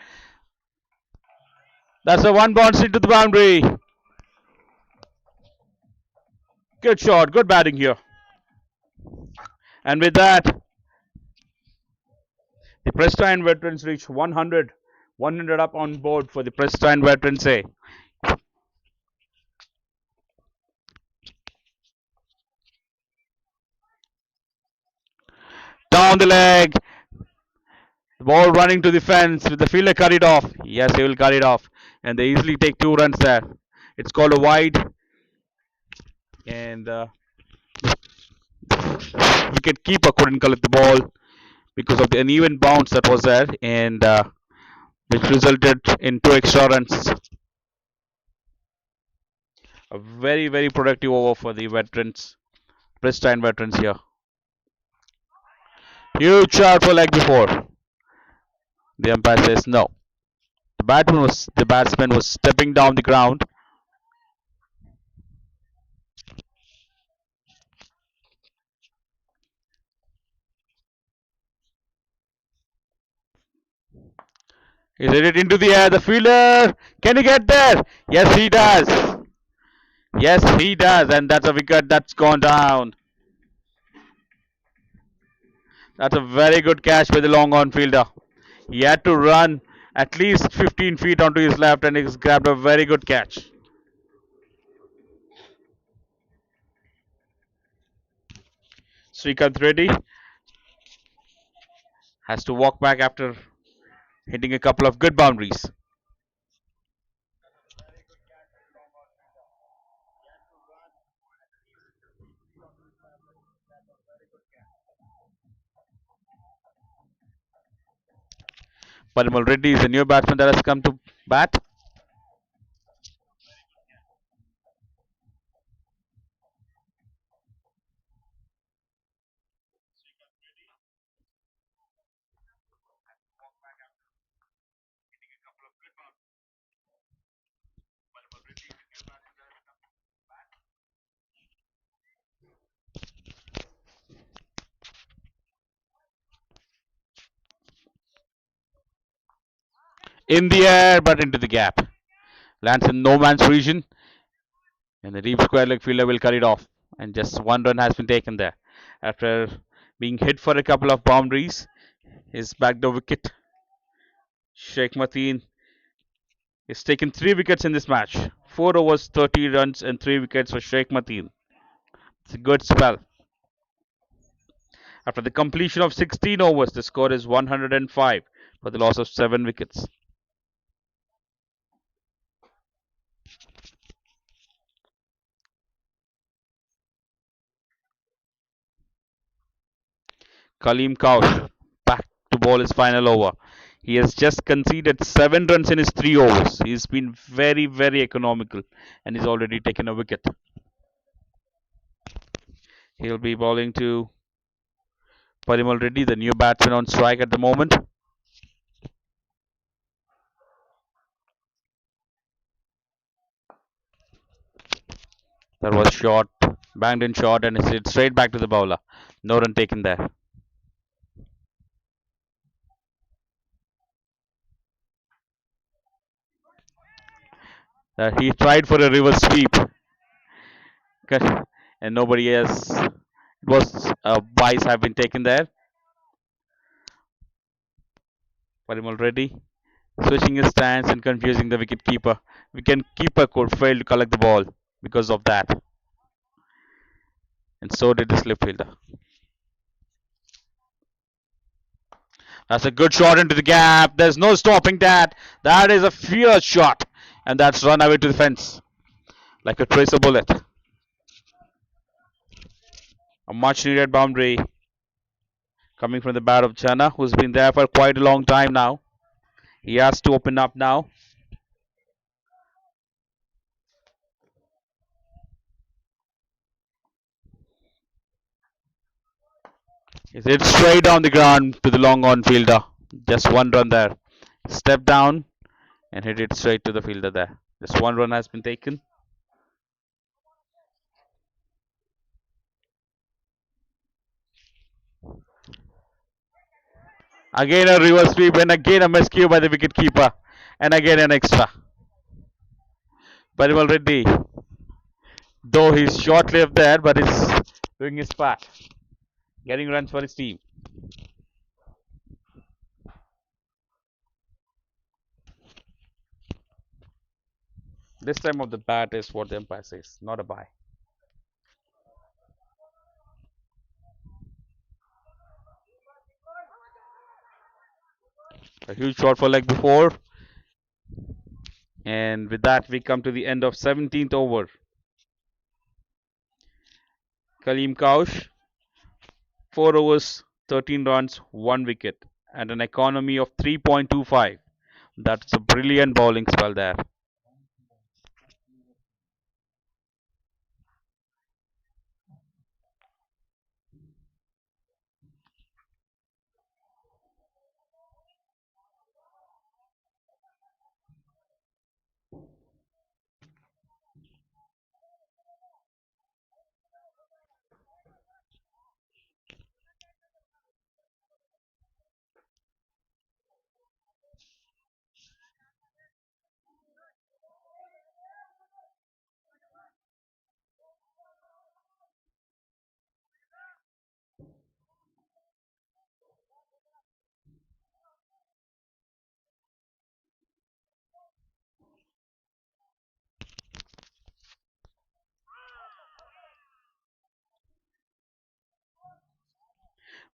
That's a one bounce into the boundary. Good shot, good batting here. And with that, the Pristine veterans reach 100. 100 up on board for the Pristine veterans A. Down the leg. The ball running to the fence with the fielder cut it off. Yes, he will cut it off. And they easily take 2 runs there. It's called a wide. And wicket-keeper couldn't collect the ball because of the uneven bounce that was there. And which resulted in 2 extra runs. A very, very productive over for the veterans. Pristine veterans here. Huge shot for leg before. The umpire says no. The batsman was stepping down the ground. He's hit it into the air. The fielder, can he get there? Yes, he does. Yes, he does. And that's a wicket that's gone down. That's a very good catch by the long on fielder. He had to run at least 15 feet onto his left and he's grabbed a very good catch. Srikanth Reddy has to walk back after hitting a couple of good boundaries. Parimal Reddy is a new batsman that has come to bat. in the air, but into the gap. Lands in no man's region, and the deep square leg fielder will cut it off. And just one run has been taken there. After being hit for a couple of boundaries, his backdoor wicket. Sheikh Mateen has taken 3 wickets in this match. 4 overs, 30 runs, and 3 wickets for Sheikh Mateen. It's a good spell. After the completion of 16 overs, the score is 105 for the loss of 7 wickets. Kaleem Kaush back to bowl his final over. He has just conceded 7 runs in his 3 overs. He's been very, very economical and he's already taken a wicket. He'll be bowling to Parimal Reddy, the new batsman on strike at the moment. That was short, banged in short, and it's hit straight back to the bowler. No run taken there. He tried for a reverse sweep, and nobody else. It was wise have been taken there. Parimal Reddy switching his stance and confusing the wicket keeper. Wicket keeper could fail to collect the ball because of that, and so did the slip fielder. That's a good shot into the gap. There's no stopping that. That is a fierce shot, and that's run away to the fence like a tracer bullet. A much needed boundary coming from the bat of Chana, who's been there for quite a long time now. He has to open up now. He's hit straight down the ground to the long on fielder. Just one run there. Step down and hit it straight to the fielder there. Just one run has been taken. Again a reverse sweep and again a miscue by the wicket keeper. And again an extra. Parimal Reddy, though he's short lived there, but he's doing his part. Getting runs for his team. This time of the bat is what the umpire says, not a bye. A huge shot for leg before. And with that, we come to the end of 17th over. Kaleem Kaush, 4 overs, 13 runs, 1 wicket, and an economy of 3.25. That's a brilliant bowling spell there.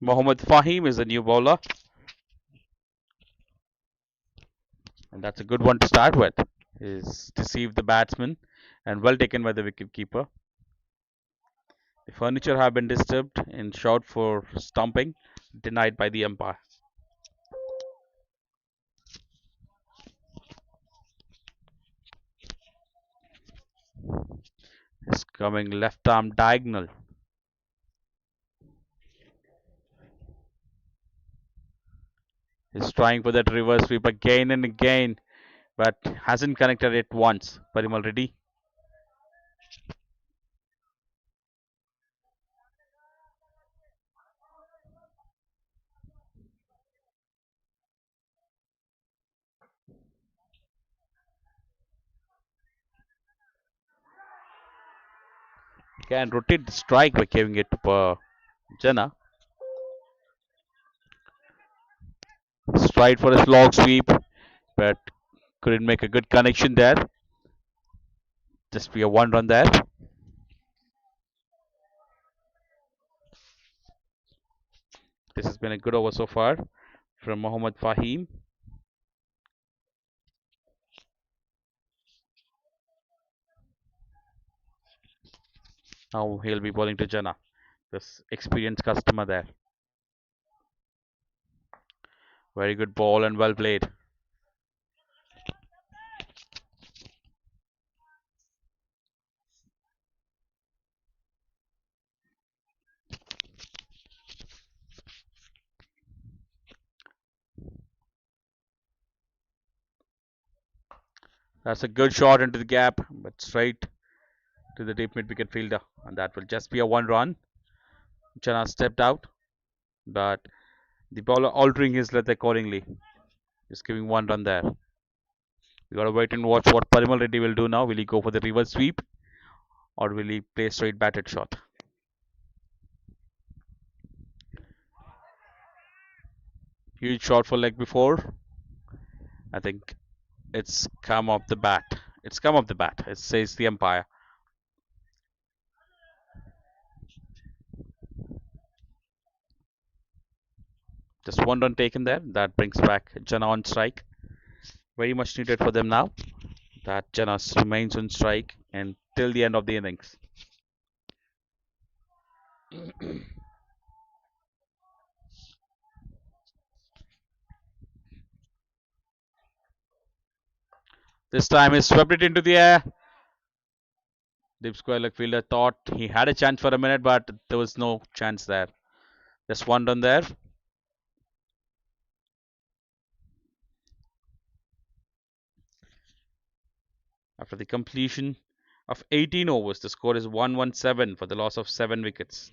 Mohammad Fahim is the new bowler, and that's a good one to start with. He's deceived the batsman and well taken by the wicketkeeper. The furniture have been disturbed and shot for stumping, denied by the umpire. He's coming left arm diagonal. He's trying for that reverse sweep again and again, but hasn't connected it once. Parimal Reddy. can rotate the strike by giving it to Jana. Stride for a slog sweep, but couldn't make a good connection there. Just be a one run there. This has been a good over so far from Mohammad Fahim. Now he'll be bowling to Jana, this experienced customer there. Very good ball and well played. That's a good shot into the gap, but straight to the deep mid wicket fielder, and that will just be a one run. Jana stepped out, but the bowler altering his length accordingly, just giving one run there. We gotta wait and watch what Parimal Reddy will do now. Will he go for the reverse sweep, or will he play straight batted shot? Huge shot for leg before. I think it's come off the bat. It's come off the bat. It says the umpire. Just one run taken there. That brings back Jana on strike. Very much needed for them now. That Jana remains on strike and till the end of the innings. This time he swept it into the air. Deep square leg fielder thought he had a chance for a minute, but there was no chance there. Just one run there. After the completion of 18 overs, the score is 117 for the loss of 7 wickets.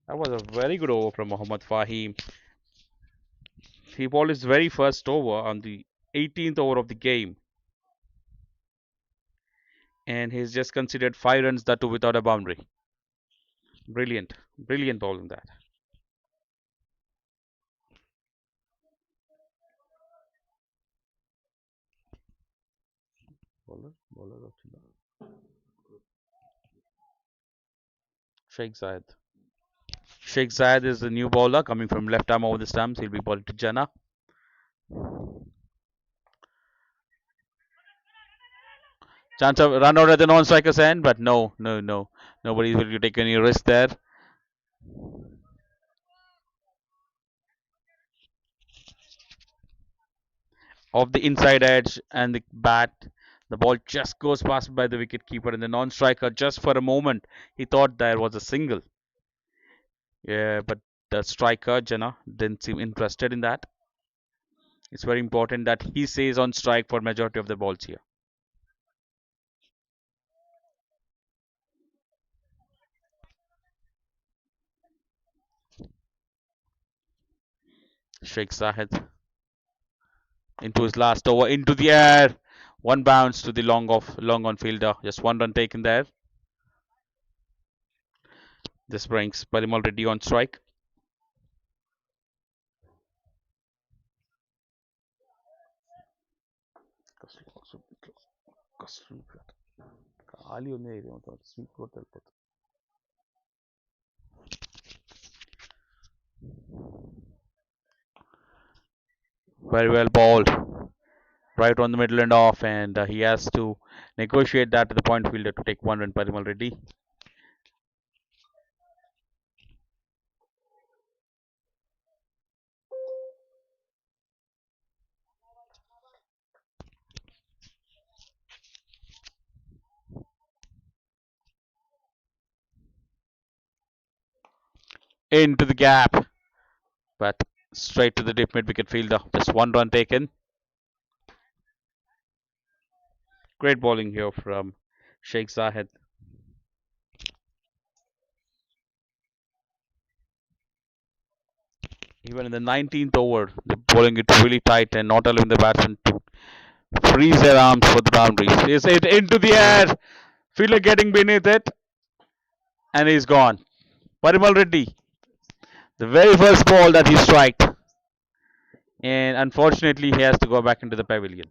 That was a very good over from Mohammad Fahim. He bowled his very first over on the 18th over of the game. And he's just considered 5 runs, that too without a boundary. Brilliant. Brilliant bowling that. Sheikh Zayed. Sheikh Zayed is the new bowler coming from left arm over the stumps. He'll be bowling to Jana. Chance of run out at the non-striker's end, but no. Nobody will take any risk there. Off the inside edge and the bat, the ball just goes past by the wicket keeper and the non-striker. Just for a moment, he thought there was a single. Yeah, but the striker Jana didn't seem interested in that. It's very important that he stays on strike for majority of the balls here. Sheikh Zayed into his last over, into the air. One bounce to the long on fielder. Just one run taken there. This brings Parimal Reddy on strike. Very well bowled. Right on the middle and off, and he has to negotiate that to the point fielder to take one run. Parimal Reddy. Into the gap, but straight to the deep mid wicket fielder. Just one run taken. Great bowling here from Sheikh Zayed. Even in the 19th over, the bowling it really tight and not allowing the batsman to Freeze their arms for the boundaries. Is it into the air? Fielder getting beneath it, and he's gone. Parimal Reddy, the very first ball that he struck, and unfortunately he has to go back into the pavilion.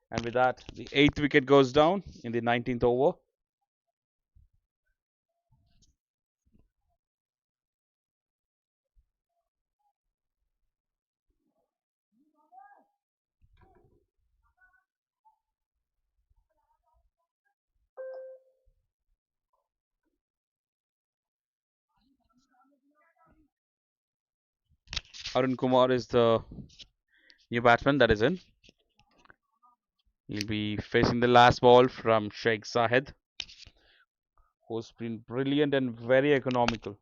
And with that, the 8th wicket goes down in the 19th over. Arun Kumar is the new batsman that is in. He'll be facing the last ball from Sheikh Zahid, who's been brilliant and very economical.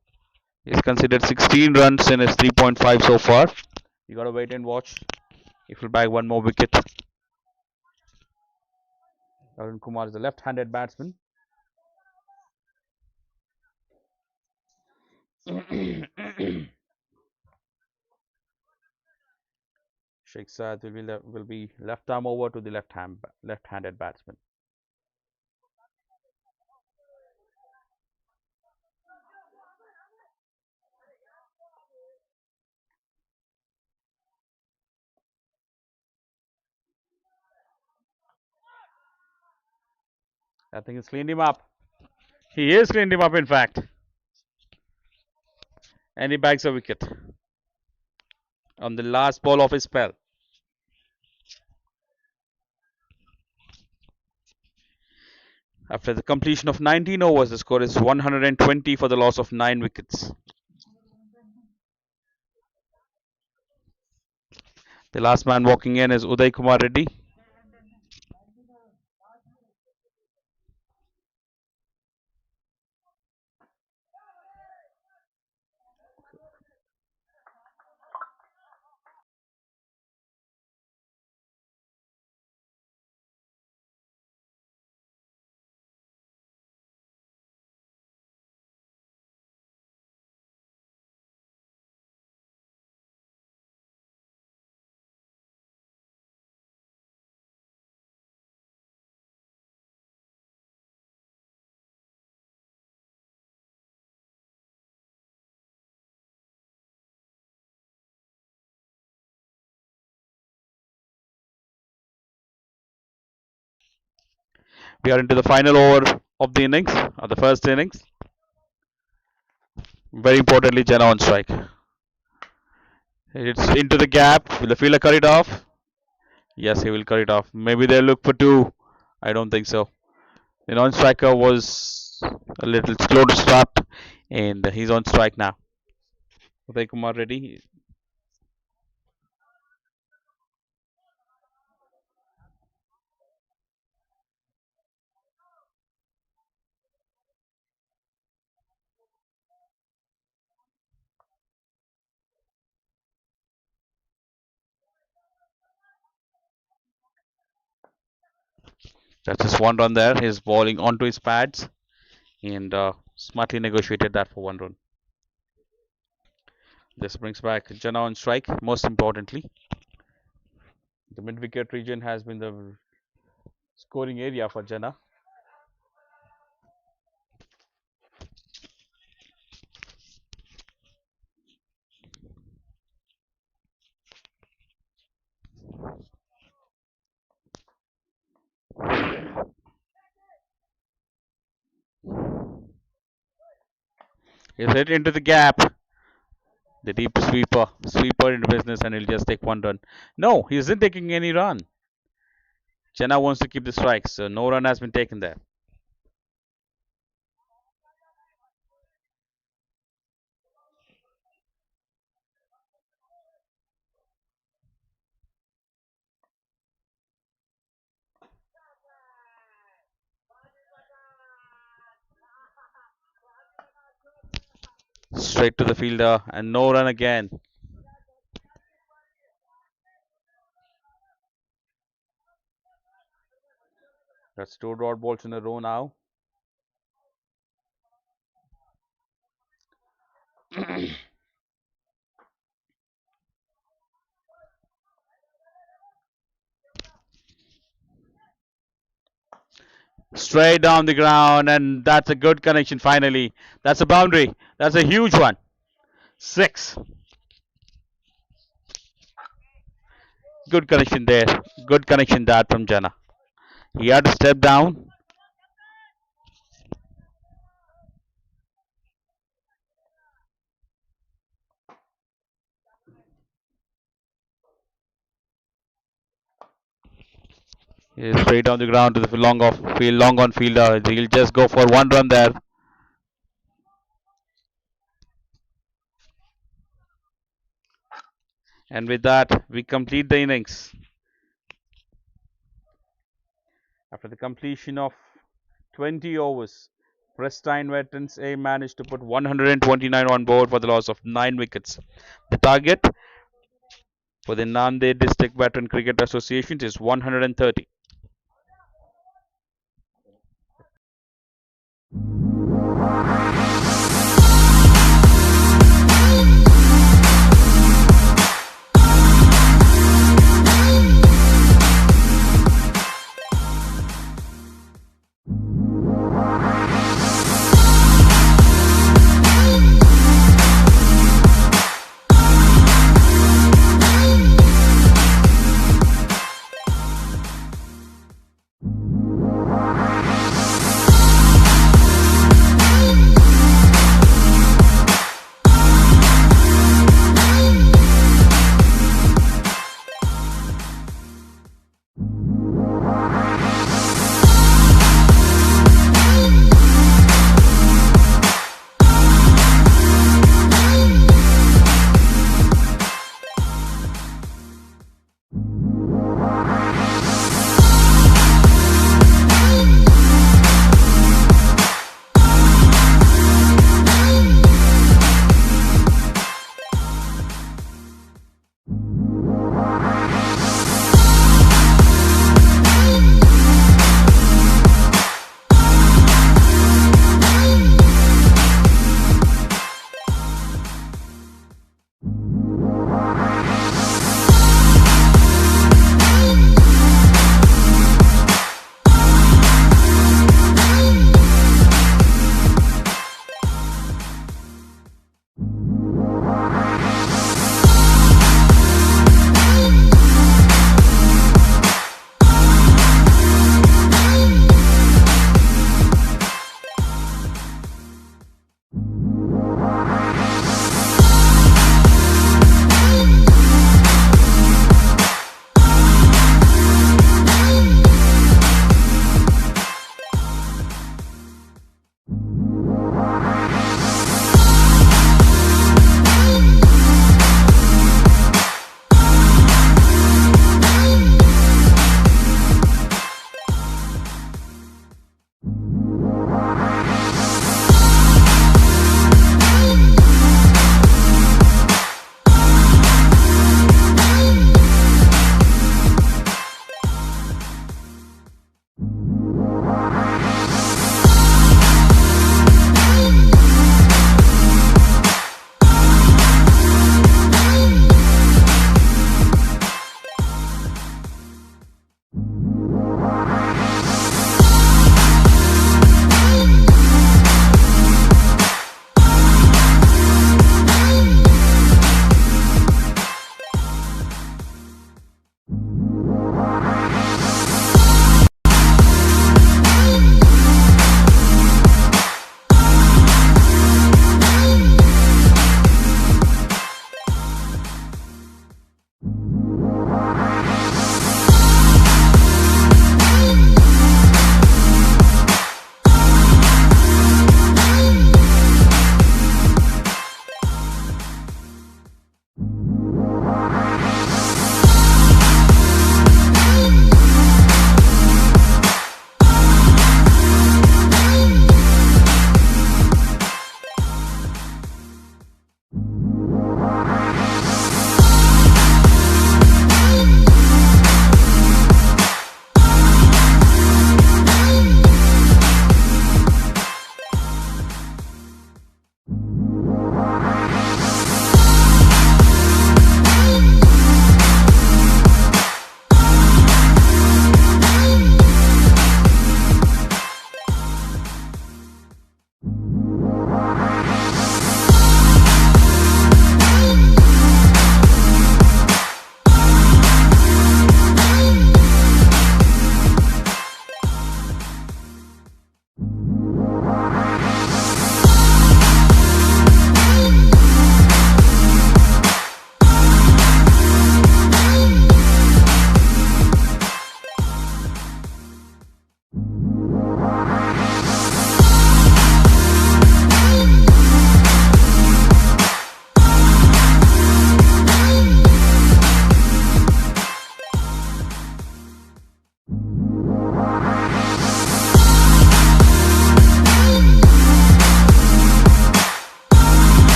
He's considered 16 runs in his 3.5 so far. You gotta wait and watch if he'll bag one more wicket. Arun Kumar is a left-handed batsman. Sheikh Zahid will be left arm over to the left-handed batsman. I think he's cleaned him up. He is cleaned him up, in fact. And he bags a wicket on the last ball of his spell. After the completion of 19 overs, the score is 120 for the loss of 9 wickets. The last man walking in is Uday Kumar Reddy. We are into the final over of the innings, of the first innings. Very importantly, Jana on strike. It's into the gap. Will the fielder cut it off? Yes, he will cut it off. Maybe they'll look for 2. I don't think so. The non-striker was a little slow to start, and he's on strike now. Uday Kumar Reddy. That's just one run there. He's bowling onto his pads and smartly negotiated that for 1 run. This brings back Jana on strike. Most importantly, the mid-wicket region has been the scoring area for Jana. He's hit into the gap. The deep sweeper into business, and he'll just take 1 run. No, he isn't taking any run. Jana wants to keep the strikes, so no run has been taken there. Straight to the fielder, and no run again. That's 2 dot balls in a row now. Straight down the ground, and that's a good connection finally. That's a boundary. That's a huge one. 6. Good connection there. Good connection that from Jana. He had to step down. He's straight down the ground to the long off field, long on fielder. He'll just go for 1 run there. And with that, we complete the innings. After the completion of 20 overs, Pristine Veterans A managed to put 129 on board for the loss of 9 wickets. The target for the Nanded District Veteran Cricket Association is 130.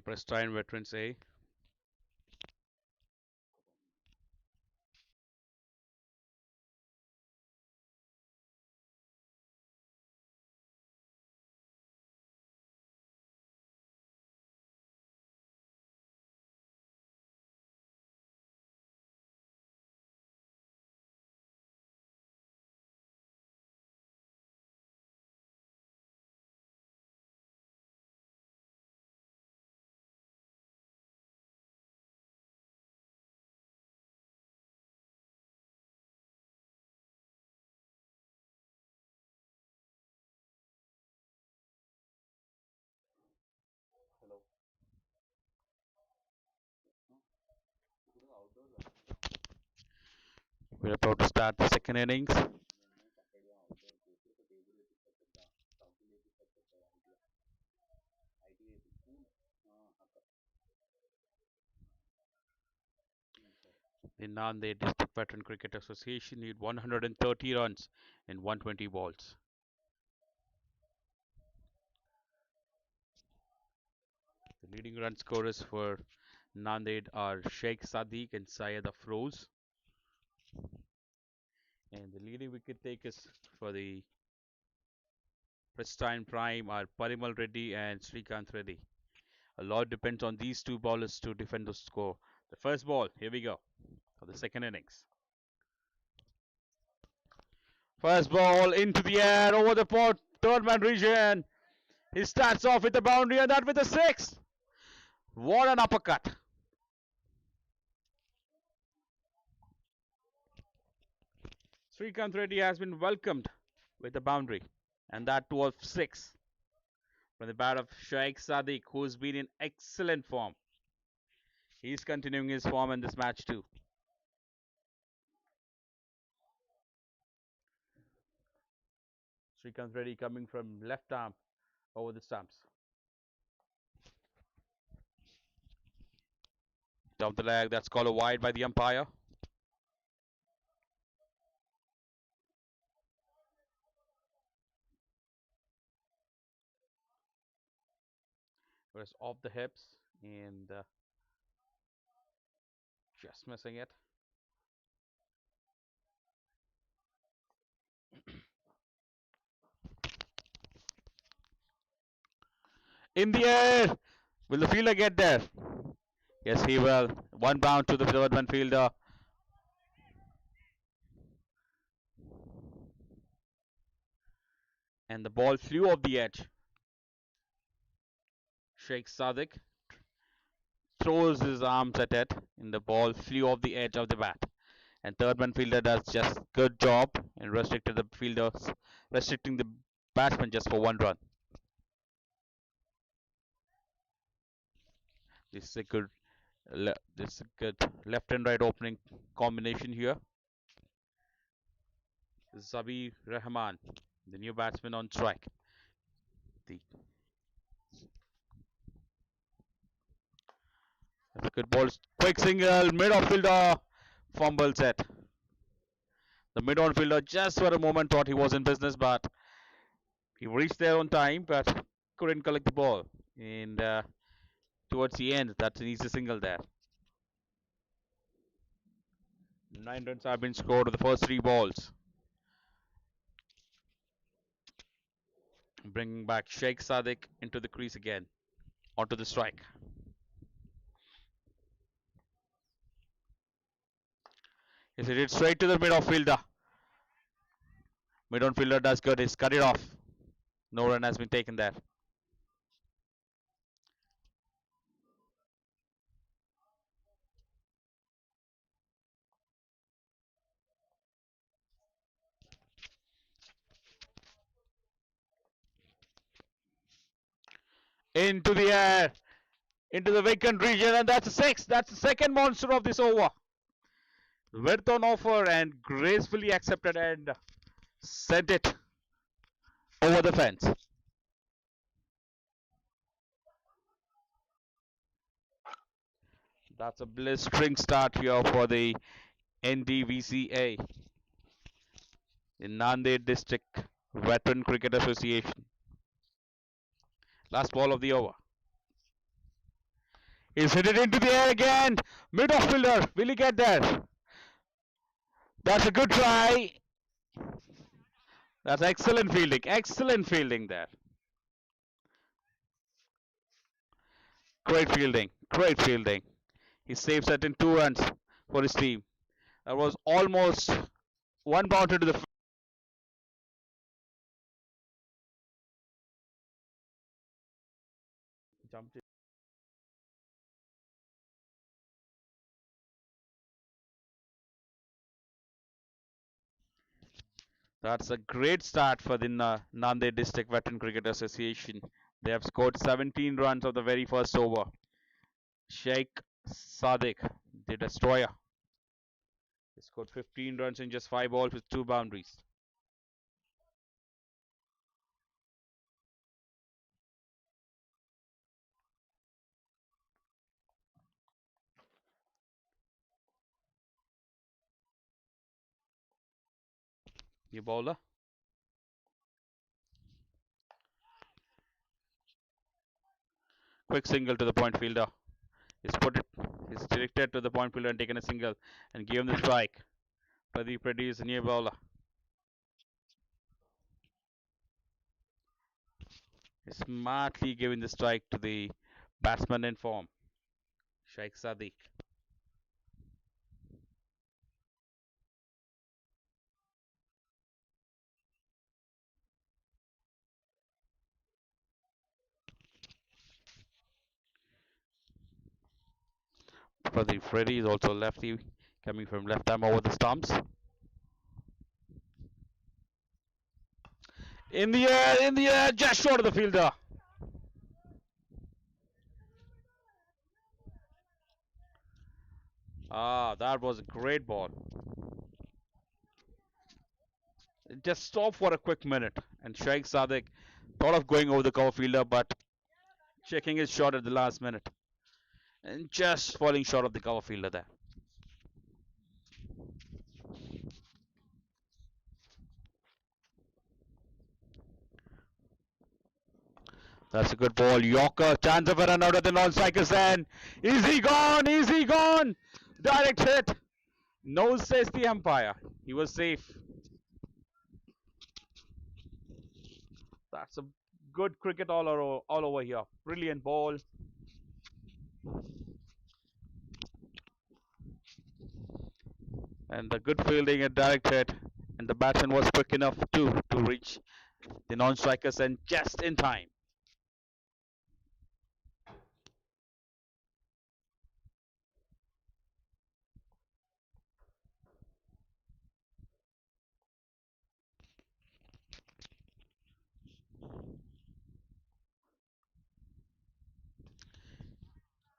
Pristine Veterans A. We're about to start the second innings. The Nanded District Veteran Cricket Association need 130 runs in 120 balls. The leading run scorers for Nanded are Sheikh Sadiq and Syed Afroz. And the leading wicket takers for the Pristine Prime are Parimal Reddy and Srikanth Reddy. A lot depends on these two bowlers to defend the score. The first ball, here we go, for the second innings. First ball into the air over the third man region. He starts off with the boundary and that with a six. What an uppercut. Srikanth Reddy has been welcomed with the boundary and that too of six from the bat of Sheikh Sadiq, who's been in excellent form. He's continuing his form in this match too. Srikanth Reddy coming from left arm over the stumps. Down the leg, that's called a wide by the umpire. It was off the hips and just missing it. In the air! Will the fielder get there? Yes, he will. One bound to the third man fielder. And the ball flew off the edge. Sheikh Sadiq throws his arms at it, and the ball flew off the edge of the bat. And third man fielder does just good job in restricting the batsman just for one run. This is a good left and right opening combination here. Zabir Rahman, the new batsman on strike. That's a good ball. Quick single, mid-off fielder fumbles it. The mid-on fielder just for a moment thought he was in business, but he reached there on time, but couldn't collect the ball. And towards the end, that's an easy single there. 9 runs have been scored with the first 3 balls. Bringing back Sheikh Sadiq into the crease again, onto the strike. He's hit it straight to the mid-off fielder. Mid-on fielder does good. He's cut it off. No run has been taken there. Into the air, into the vacant region, and that's a 6. That's the second monster of this over. Width on offer and gracefully accepted and sent it over the fence. That's a blistering start here for the NDVCA, the Nanded District Veteran Cricket Association. Last ball of the over. He's hit it into the air again. Mid off fielder. Will he get there? That's a good try. That's excellent fielding. Excellent fielding there. Great fielding. Great fielding. He saves that in 2 runs for his team. That was almost one boundary to the jumped in. That's a great start for the Nanded District Veteran Cricket Association. They have scored 17 runs of the very first over. Sheikh Sadiq, the destroyer, he scored 15 runs in just 5 balls with 2 boundaries. New bowler. Quick single to the point fielder. He's put it. He's directed to the point fielder and taken a single and gave him the strike. Pradeep Reddy is a new bowler. He's smartly giving the strike to the batsman in form, Sheikh Sadiq. Pradeep Reddy is also lefty, coming from left arm over the stumps. In the air, just short of the fielder. Ah, that was a great ball. It just stopped for a quick minute, and Sheikh Sadiq thought of going over the cover fielder, but checking his shot at the last minute, and just falling short of the cover fielder there. That's a good ball. Yorker, chance of a run out of the non-striker's end. Easy gone, easy gone. Direct hit. No, says the umpire. He was safe. That's a good cricket all over here. Brilliant ball. And the good fielding and direct hit. And the batsman was quick enough too to reach the non-striker's end just in time.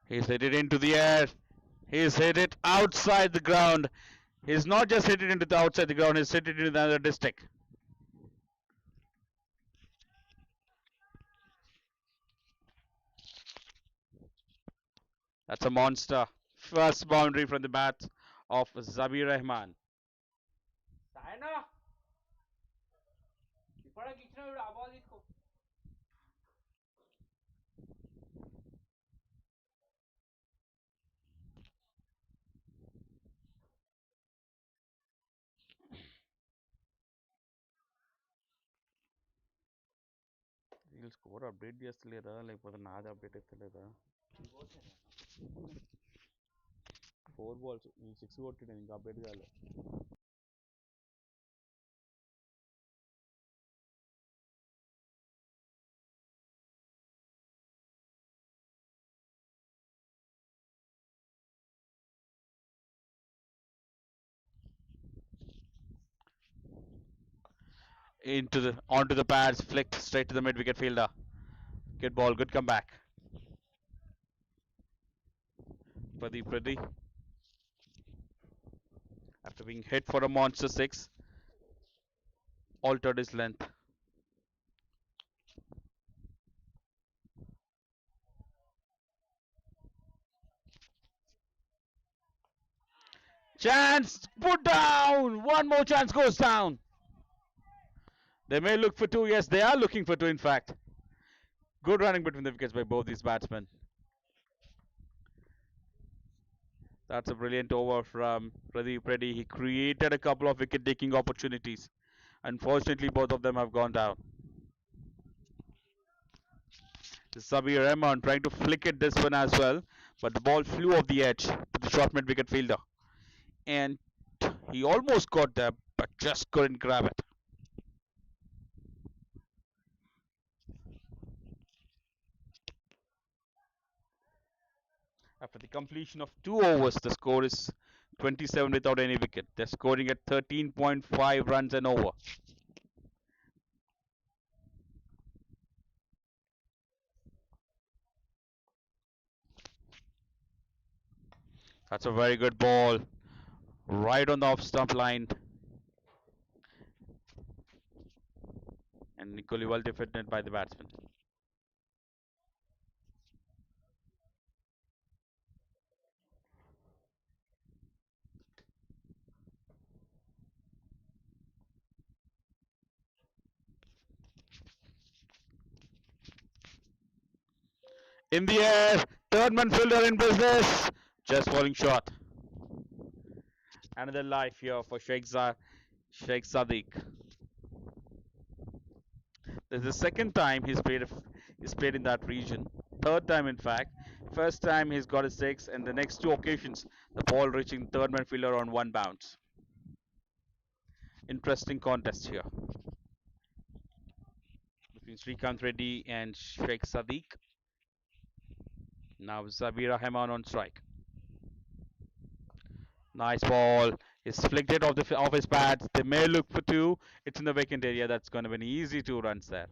He's hit it into the air. He's hit it outside the ground. He's not just hit it into the outside the ground, he's hit it into another district. That's a monster. First boundary from the bat of Zabir Rahman. Sayana ఇప్పటికి ఇచ్చిన ఆ ball తీసుకో వీళ్ళు score update చేస్తలేదా లేకపోతే నాది update అవుతలేదా 4 balls 6 కొట్టిండు ఇంకా update కాలే onto the pads, flicked straight to the mid wicket fielder. Good ball, good comeback. Pradeep Reddy, after being hit for a monster 6, altered his length. Chance, put down! One more chance goes down. They may look for 2, yes, they are looking for 2 in fact. Good running between the wickets by both these batsmen. That's a brilliant over from Pradeep Reddy. He created a couple of wicket-taking opportunities. Unfortunately, both of them have gone down. Sabir Rahman trying to flick it this one as well, but the ball flew off the edge to the short mid wicket fielder. And he almost got there, but just couldn't grab it. After the completion of 2 overs, the score is 27 without any wicket. They're scoring at 13.5 runs an over. That's a very good ball. Right on the off stump line. And equally well defended by the batsman. In the air, third man fielder in business. Just falling short. Another life here for Sheikh Sadiq. This is the second time he's played in that region. Third time, in fact. First time he's got a six, and the next two occasions, the ball reaching third man fielder on one bounce. Interesting contest here between Srikanth Reddy and Sheikh Sadiq. Now Zabir Rahman on strike. Nice ball. He's flicked it off his bat. They may look for two. It's in the vacant area. That's going to be an easy 2 runs there.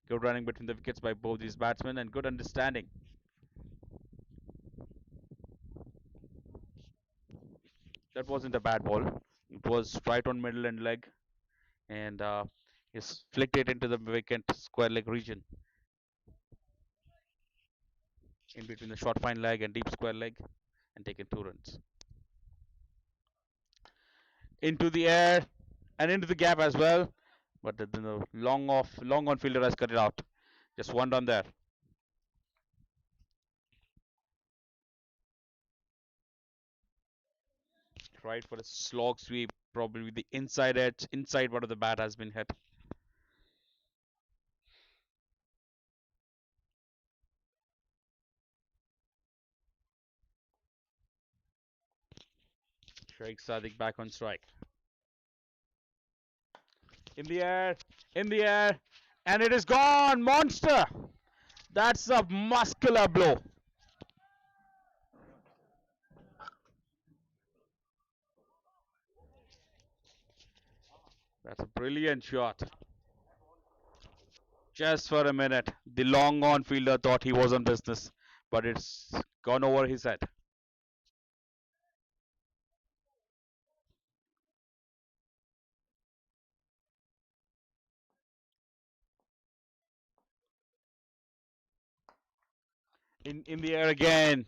Good running between the wickets by both these batsmen and good understanding. That wasn't a bad ball. It was right on middle and leg, and he's flicked it into the vacant square leg region, in between the short fine leg and deep square leg, and taken 2 runs. Into the air and into the gap as well, but the long on fielder has cut it out. Just 1 run there. Tried for a slog sweep, probably the inside edge, inside part of the bat has been hit. Sheikh Sadiq back on strike. In the air, and it is gone! Monster! That's a muscular blow. That's a brilliant shot. Just for a minute, the long on fielder thought he was on business, but it's gone over his head. In the air again.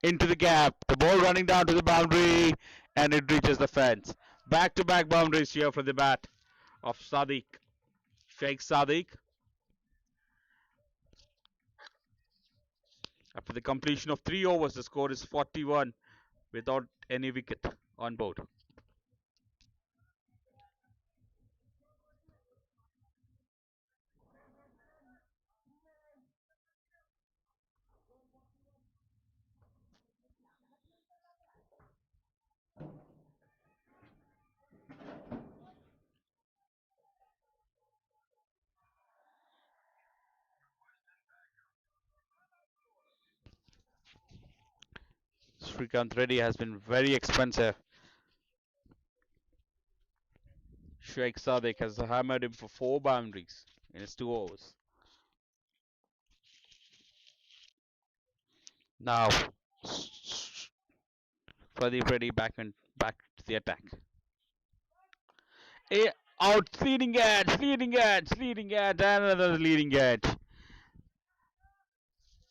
Into the gap. The ball running down to the boundary, and it reaches the fence. Back-to-back boundaries here for the bat of Sadiq. Sheikh Sadiq. After the completion of 3 overs, the score is 41 without any wicket on board. Srikanth Reddy has been very expensive. Sheikh Sadiq has hammered him for 4 boundaries in his 2 overs. Now, Pradeep Reddy back to the attack. Out, leading edge, and another leading edge.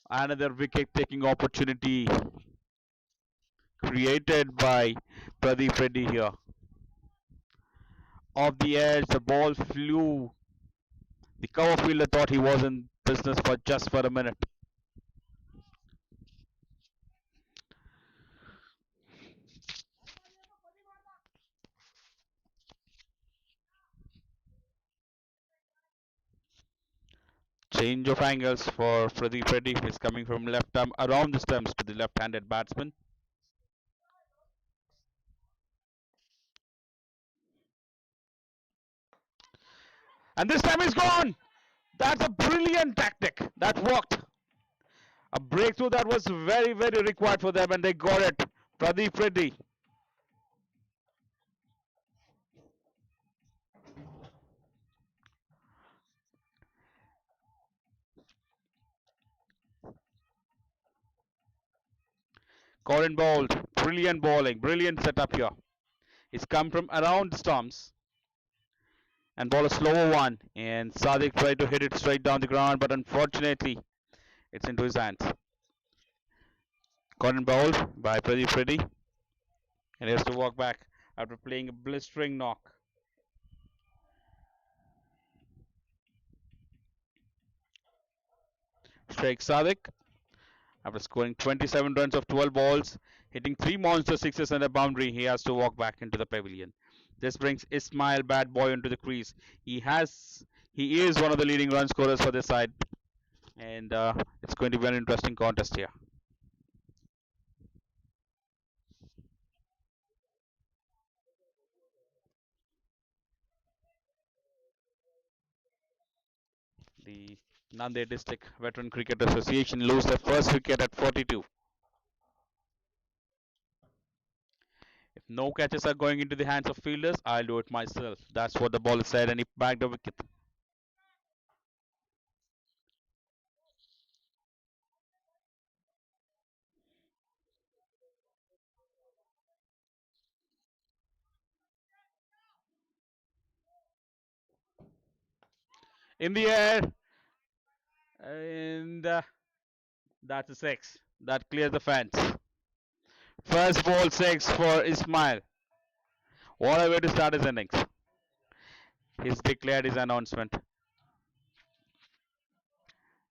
Another wicket-taking opportunity created by Pradeep Reddy here. Off the edge, the ball flew. The cover fielder thought he was in business for just for a minute. Change of angles for Pradeep Reddy, who is coming from left arm around the stumps to the left-handed batsman. And this time he's gone. That's a brilliant tactic. That worked. A breakthrough that was very, very required for them, and they got it. Pradeep Reddy. Colin bowled. Brilliant bowling. Brilliant setup here. He's come from around the stumps and ball a slower one. And Sadiq tried to hit it straight down the ground, but unfortunately, it's into his hands. Colin bowled by Pradeep Reddy, and he has to walk back after playing a blistering knock. Sheikh Sadiq, after scoring 27 runs of 12 balls, hitting 3 monster sixes and a boundary, he has to walk back into the pavilion. This brings Ismail Bad Boy into the crease. He is one of the leading run scorers for this side, and it's going to be an interesting contest here. The Nanded District Veteran Cricket Association lose their first wicket at 42. If no catches are going into the hands of fielders, I'll do it myself. That's what the bowler said, and he bagged a wicket. In the air, and that's a six. That clears the fence. First ball six for Ismail. What a way to start his innings. He's declared his announcement.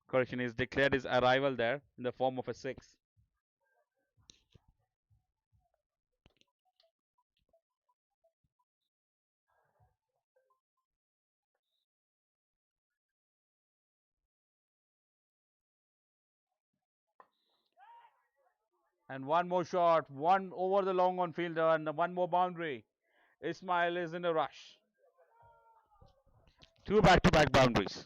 Correction, he's declared his arrival there in the form of a six. And one more shot, one over the long on fielder, and one more boundary. Ismail is in a rush. Two back-to-back boundaries.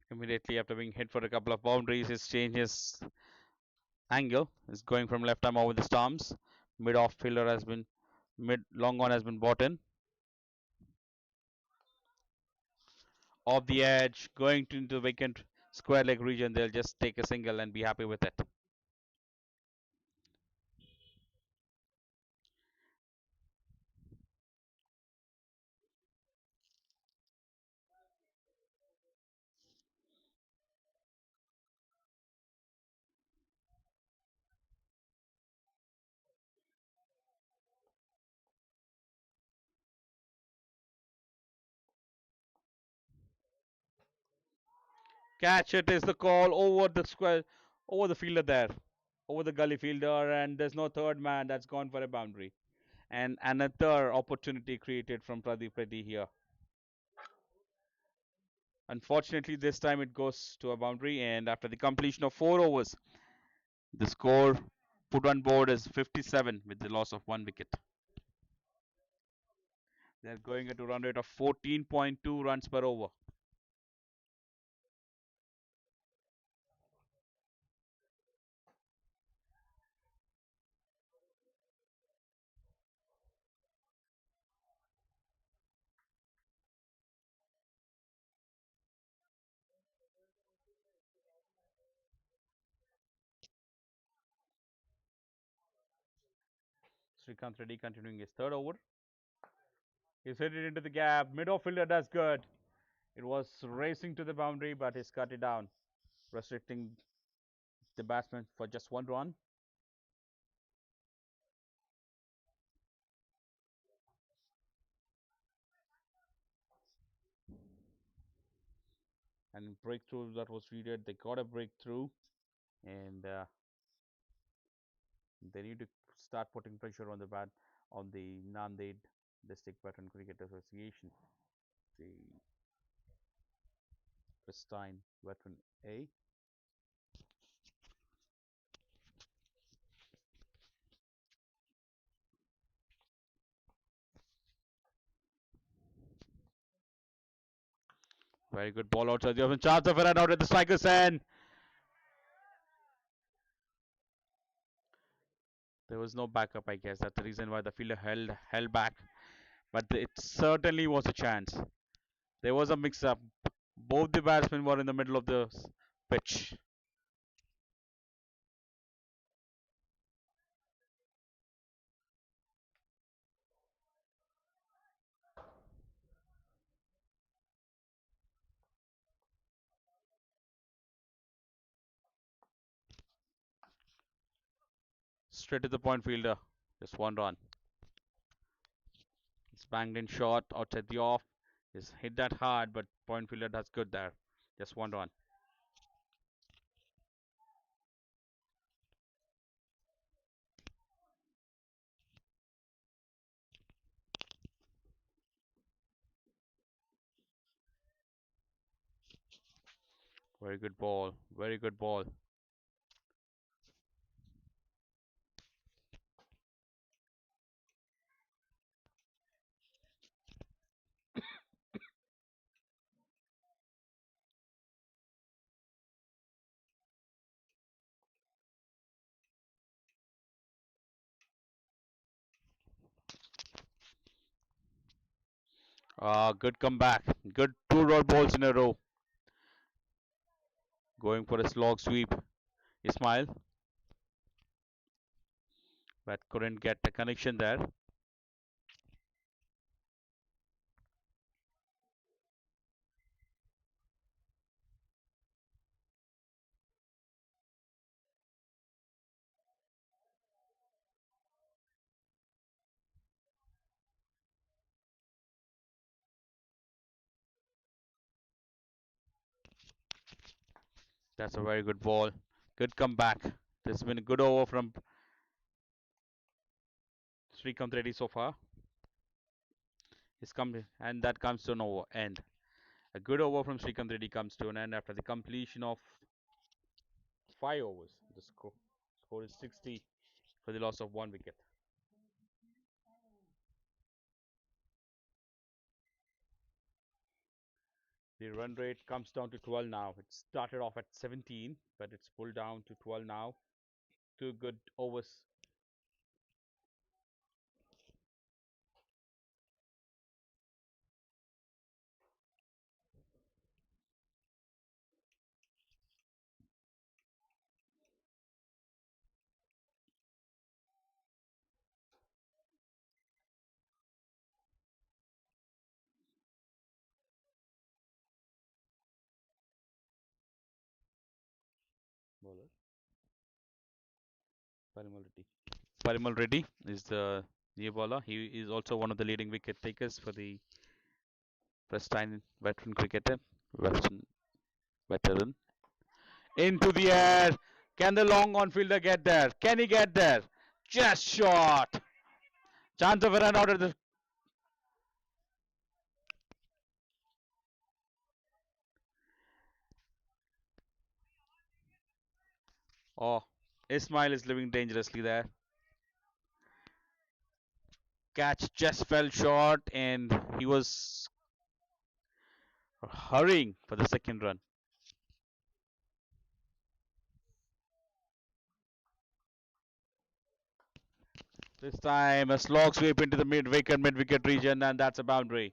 Immediately after being hit for a couple of boundaries, his changes angle is going from left arm over the stumps. Mid off fielder has been mid long on has been brought in. Off the edge, going into the vacant square leg region, they'll just take a single and be happy with it. Catch it is the call over the square, over the fielder there, over the gully fielder, and there's no third man that's gone for a boundary. And another opportunity created from Pradeep Reddy here. Unfortunately, this time it goes to a boundary, and after the completion of 4 overs, the score put on board is 57 with the loss of 1 wicket. They're going at a run rate of 14.2 runs per over. Srikanth Reddy continuing his third over. He's hit it into the gap. Mid off fielder does good. It was racing to the boundary, but he's cut it down, restricting the batsman for just 1 run. and breakthrough that was needed. They got a breakthrough, and they need to start putting pressure on the Nanded District Veteran Cricket Association, the Pristine Veteran A. Very good ball outside. You have a chance of a run out at the striker's end. There was no backup, I guess. That's the reason why the fielder held back. But it certainly was a chance. There was a mix-up. Both the batsmen were in the middle of the pitch. Straight to the point fielder. Just one run. It's banged in short outside the off. It's hit that hard, but point fielder does good there. Just one run. Very good ball. Very good ball. Good comeback. Good two road balls in a row. Going for a slog sweep. Ismail. But couldn't get the connection there. That's a very good ball. Good comeback. This has been a good over from Srikanth Reddy so far. He's come and that comes to an end. A good over from Srikanth Reddy comes to an end after the completion of 5 overs. The score is 60 for the loss of 1 wicket. The run rate comes down to 12 now. It started off at 17, but it's pulled down to 12 now. 2 good overs. Bowler Parimal Reddy. Parimal Reddy is the new bowler. He is also one of the leading wicket takers for the Pristine veteran cricketer. Veteran. Into the air. Can the long on fielder get there? Can he get there? Just short. Chance of a run out at the. Oh, Ismail is living dangerously there. Catch just fell short and he was hurrying for the second run. This time a slog sweep into the mid wicket region, and that's a boundary.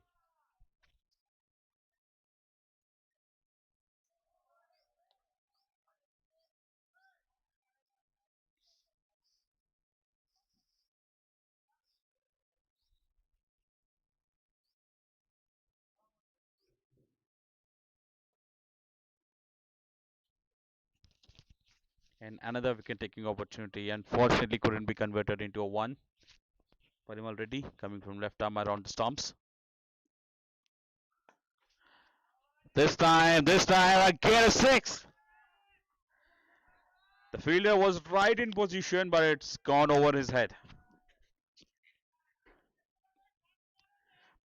And another wicket taking opportunity unfortunately couldn't be converted into a one. Parimal Reddy coming from left arm around the stumps. This time I get a six. The fielder was right in position, but it's gone over his head.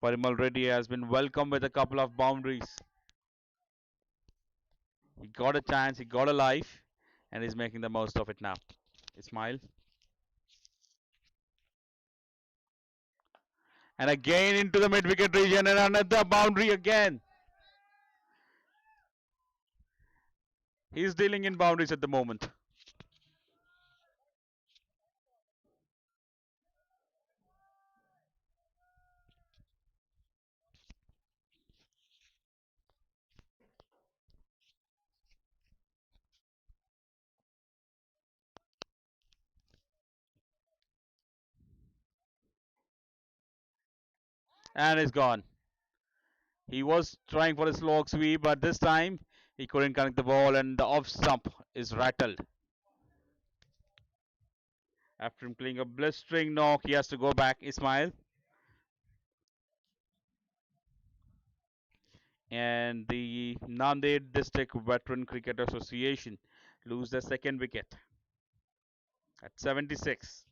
Parimal Reddy has been welcomed with a couple of boundaries. He got a chance, he got a life, and he's making the most of it now. Ismail. And again into the mid wicket region, and another boundary again. He's dealing in boundaries at the moment. And he's gone. He was trying for a slow sweep, but this time he couldn't connect the ball, and the off stump is rattled. After him playing a blistering knock, he has to go back. Ismail. And the Nanded District Veteran Cricket Association lose their second wicket at 76.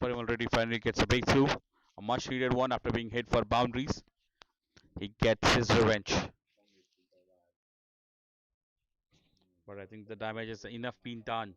Parimal Reddy finally gets a breakthrough, a much needed one after being hit for boundaries. He gets his revenge. But I think the damage is enough been done.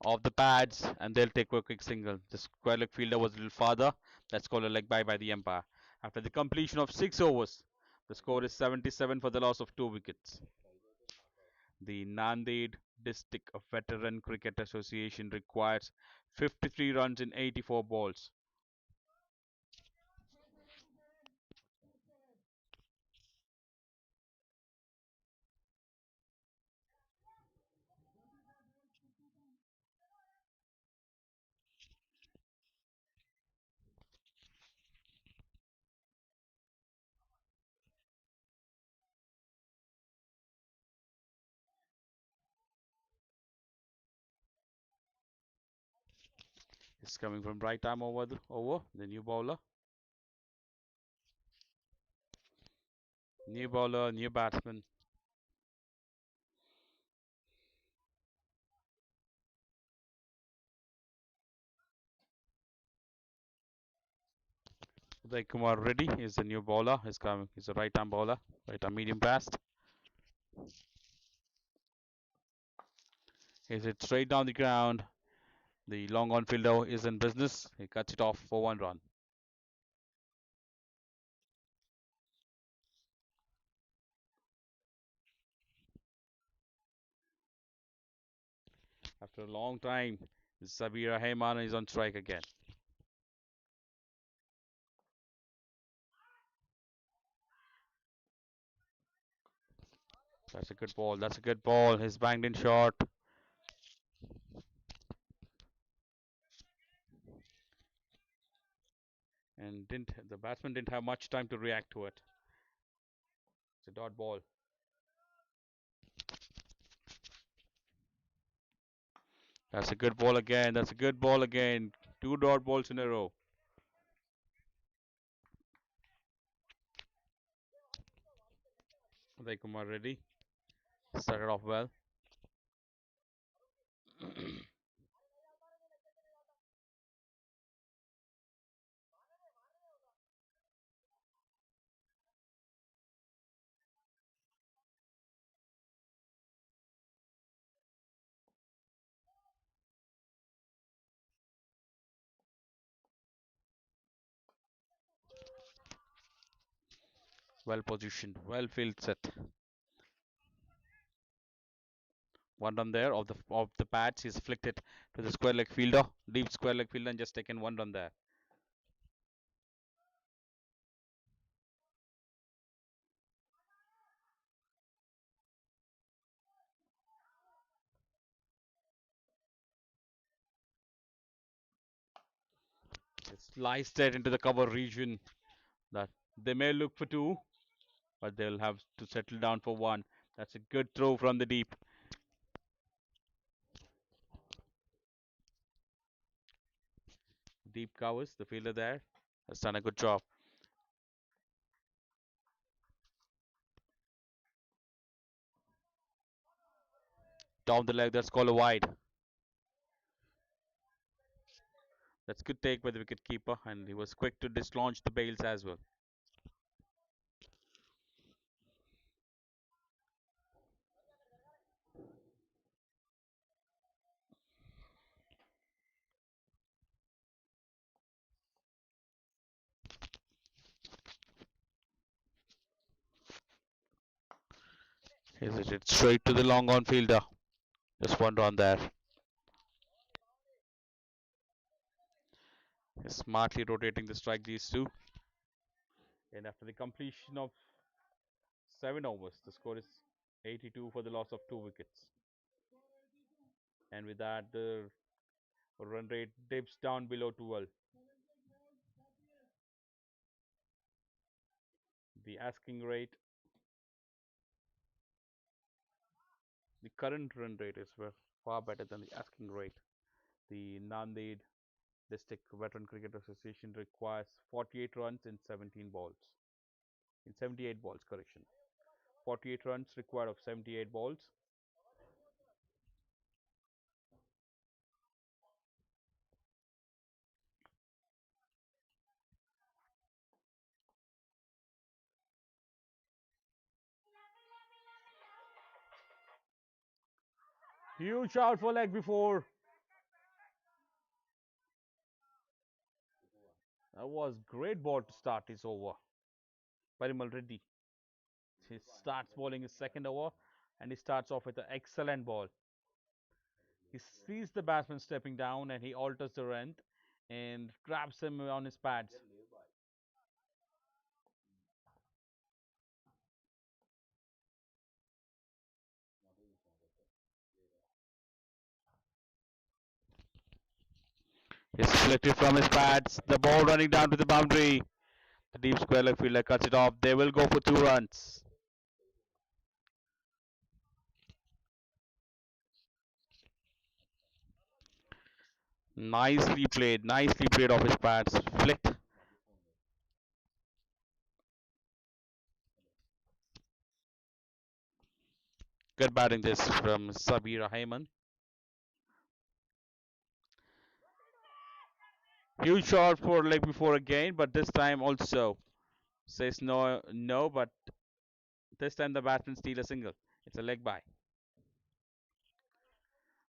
Off the pads, and they'll take a quick single. The square leg fielder was a little farther. That's called a leg by the umpire. After the completion of 6 overs, the score is 77 for the loss of 2 wickets. The Nanded District Veteran Cricket Association requires 53 runs in 84 balls. It's coming from right arm over the new bowler. New bowler, new batsman. Uday Kumar Reddy is the new bowler. He's coming. He's a right arm bowler, right arm medium fast. He's hit straight down the ground. The long on fielder is in business. He cuts it off for 1 run. After a long time, Sabir Rahman is on strike again. That's a good ball. That's a good ball. He's banged in short. And the batsman didn't have much time to react to it. It's a dot ball. That's a good ball again. That's a good ball again. Two dot balls in a row. Uday Kumar Reddy started off well. Well positioned, well field set. One run there of the patch. He's flicked it to the square leg fielder, deep square leg fielder, and just taken one run there. It sliced straight into the cover region. That they may look for two, but they'll have to settle down for one. That's a good throw from the deep. Deep covers. The fielder there has done a good job. Down the leg, that's called a wide. That's good take by the wicket keeper, and he was quick to dislodge the bails as well. He's hit it straight to the long on fielder. Just one run there. He's smartly rotating the strike these two. And after the completion of 7 overs, the score is 82 for the loss of 2 wickets. And with that, the run rate dips down below 12. The asking rate, the current run rate is far better than the asking rate. The Nanded District Veteran Cricket Association requires 48 runs in 17 balls. In 78 balls, correction. 48 runs required of 78 balls. Huge out for leg before. That was great ball to start his over. Parimal Reddy. He starts bowling his second over and he starts off with an excellent ball. He sees the batsman stepping down and he alters the length and grabs him on his pads. He's selected from his pads. The ball running down to the boundary. The deep square leg fielder cuts it off. They will go for 2 runs. Nicely played off his pads. Flicked. Good batting this from Sabir Rahman. Huge shot for leg before again, but this time also says no, but this time the batsman steals a single. It's a leg by.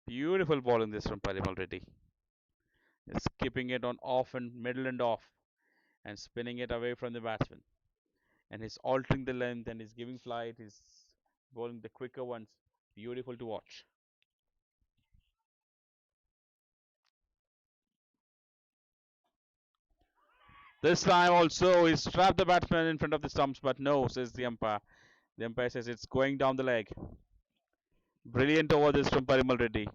Beautiful ball in this from Parimal Reddy. He's keeping it on off and middle and off and spinning it away from the batsman. And he's altering the length and he's giving flight. He's bowling the quicker ones. Beautiful to watch. This time also he's trapped the batsman in front of the stumps, but no, says the umpire. The umpire says it's going down the leg. Brilliant over this from Parimal Reddy.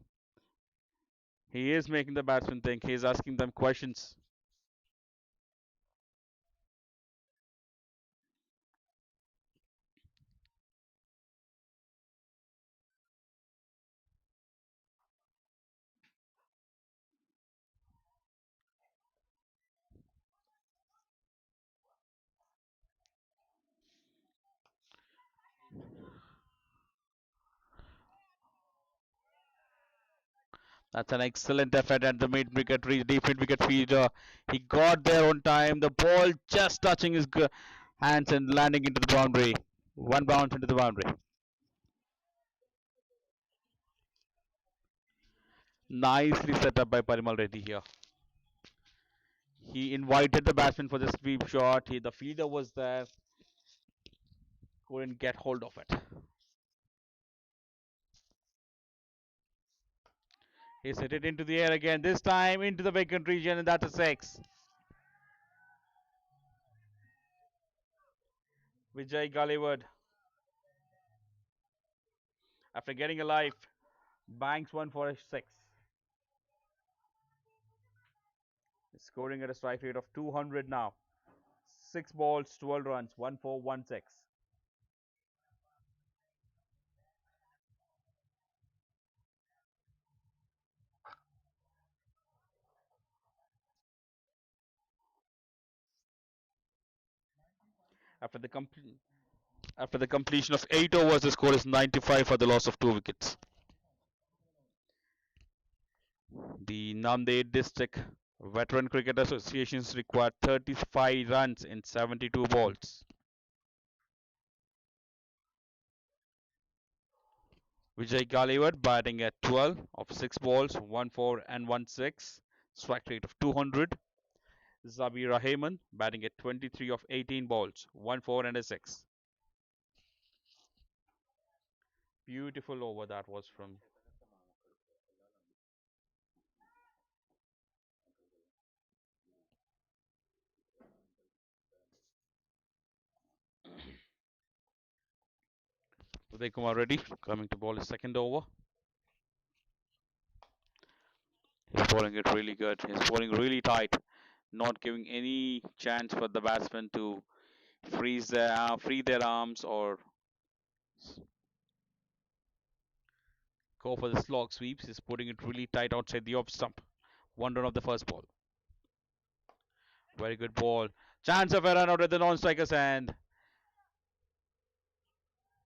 He is making the batsman think. He's asking them questions. That's an excellent effort at the mid wicket, deep mid wicket fielder. He got there on time. The ball just touching his hands and landing into the boundary. One bounce into the boundary. Nicely set up by Parimal Reddy here. He invited the batsman for the sweep shot. The fielder was there, couldn't get hold of it. He's hit it into the air again, this time into the vacant region, and that's a six. Vijay Galiwad, after getting a life, banks one for a six. He's scoring at a strike rate of 200 now. 6 balls, 12 runs, 1-4, 1-6. After the completion of 8 overs, the score is 95 for the loss of 2 wickets. The Nanded District Veteran Cricket Associations required 35 runs in 72 balls. Vijay Galiwad batting at 12 of 6 balls, 1-4 and 1-6, strike rate of 200. Zabir Rahman batting at 23 of 18 balls, 1-4 and a 6. Beautiful over that was from Uday Kumar Reddy coming to bowl his second over. He's bowling it really good. He's bowling really tight, not giving any chance for the batsman to free their arms or go for the slog sweeps. He's putting it really tight outside the off stump. 1 run of the first ball. Very good ball. Chance of a run out at the non-striker's hand.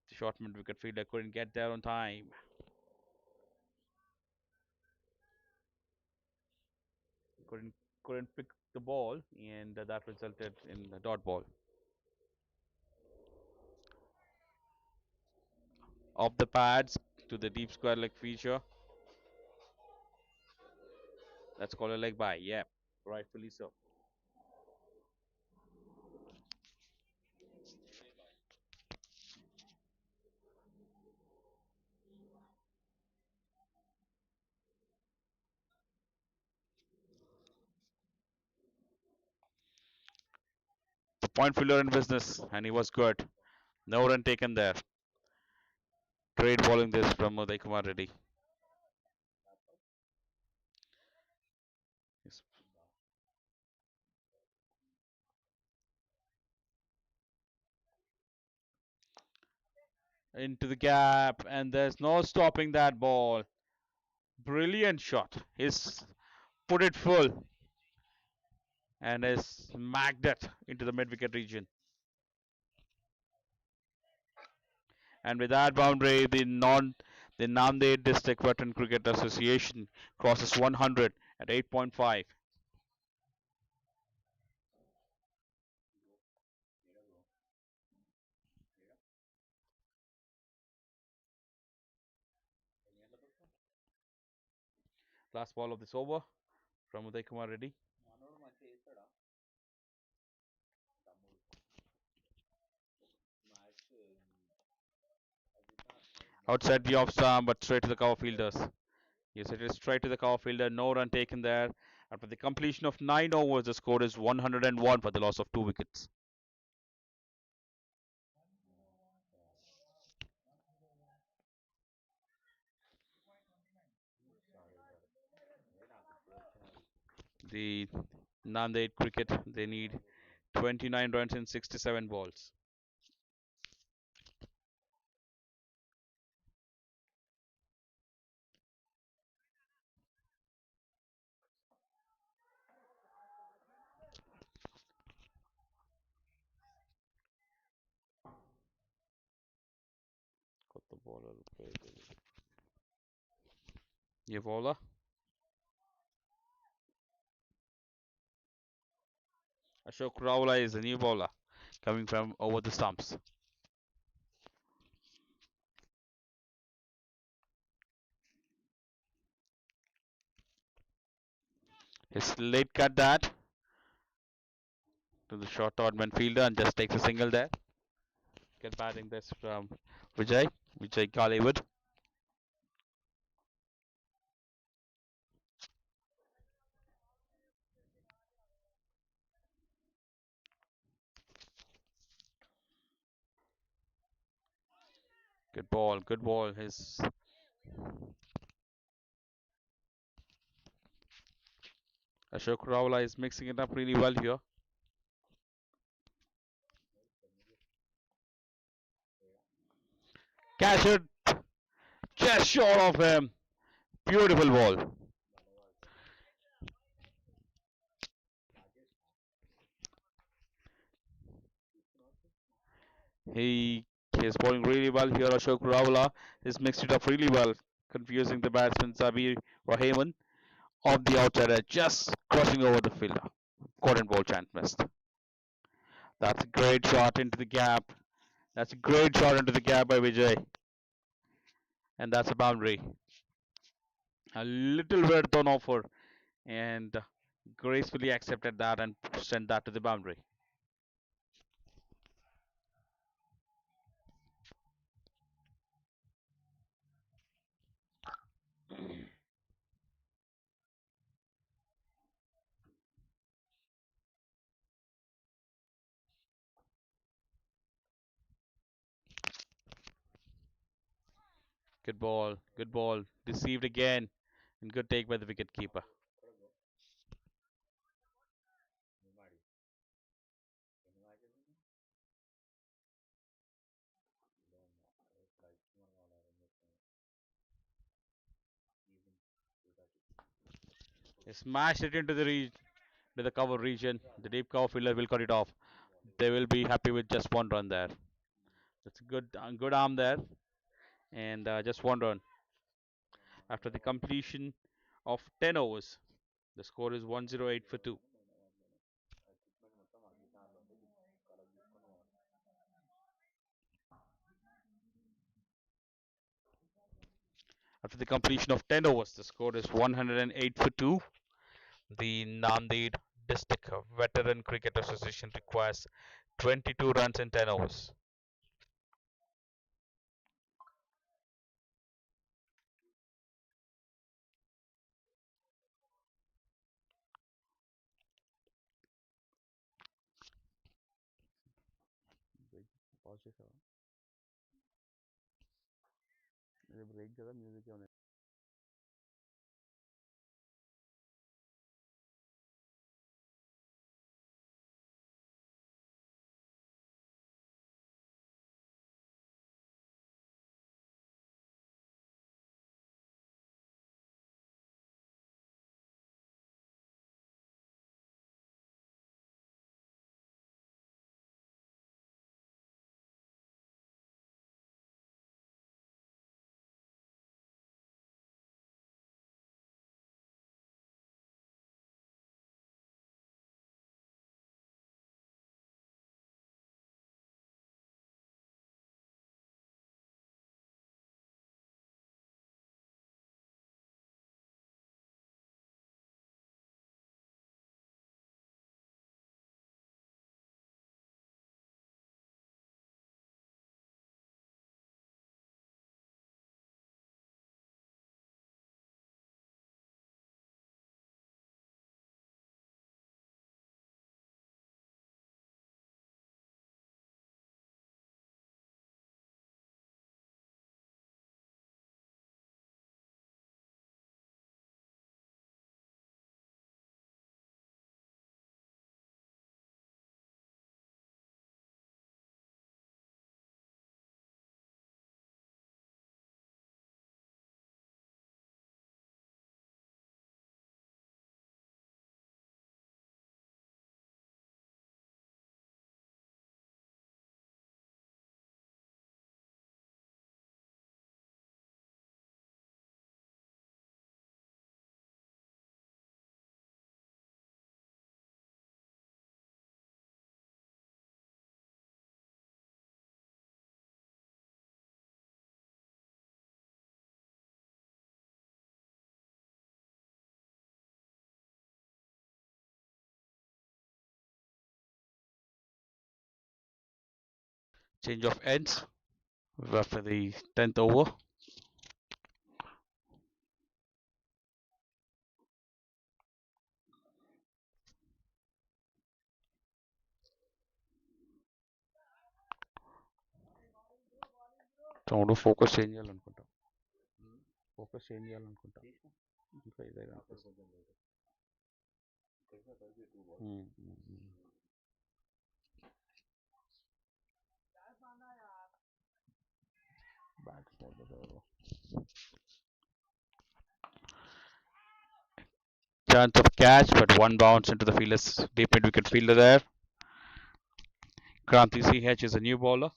The short mid wicket fielder couldn't get there on time. Couldn't couldn't pick the ball, and that resulted in a dot ball. Off the pads to the deep square leg feature. That's called a leg by. Yeah, rightfully so. The point fielder in business, and he was good. No run taken there. Great bowling this from Uday Kumar Reddy. Yes. Into the gap, and there's no stopping that ball. Brilliant shot. He's put it full and has smacked it into the mid wicket region. And with that boundary, the Nanded District Veteran Cricket Association crosses 100 at 8.5. Last ball of this over from Uday Kumar Reddy. Outside the off stump, but straight to the cover fielders. Yes, it is straight to the cover fielder. No run taken there. After the completion of 9 overs, the score is 101 for the loss of 2 wickets. The Nanded cricket, they need 29 runs in 67 balls. Got the ball. ये bowler Ashok Raula is the new bowler coming from over the stumps. His late cut that to the short odd-man fielder and just takes a single there. Good batting this from Vijay Gollywood. Good ball, good ball. His Ashok Raula is mixing it up really well here. Catch it just short of him. Beautiful ball. He is bowling really well here. Ashok Raula is mixed it up really well, confusing the batsman Sabir Rahman off the outside edge, just crossing over the fielder. Caught ball chant missed. That's a great shot into the gap. That's a great shot into the gap by Vijay. And that's a boundary. A little weird on offer and gracefully accepted that and sent that to the boundary. Good ball, good ball. Deceived again. And good take by the wicket keeper. He smashed it into the cover region. The deep cover fielder will cut it off. They will be happy with just one run there. That's a good arm there, and just one run after the completion of 10 overs. The score is 108 for 2. After the completion of 10 overs, the score is 108 for 2. The Nanded District Veteran Cricket Association requires 22 runs in 10 overs. Break Change of ends after the 10th over. Sound focus change చేయాలనుకుంటా focus change చేయాలనుకుంటా ఇంకా ఇదే chance of catch, but one bounce into the fielder's deep mid wicket fielder there. Kranti CH is a new bowler.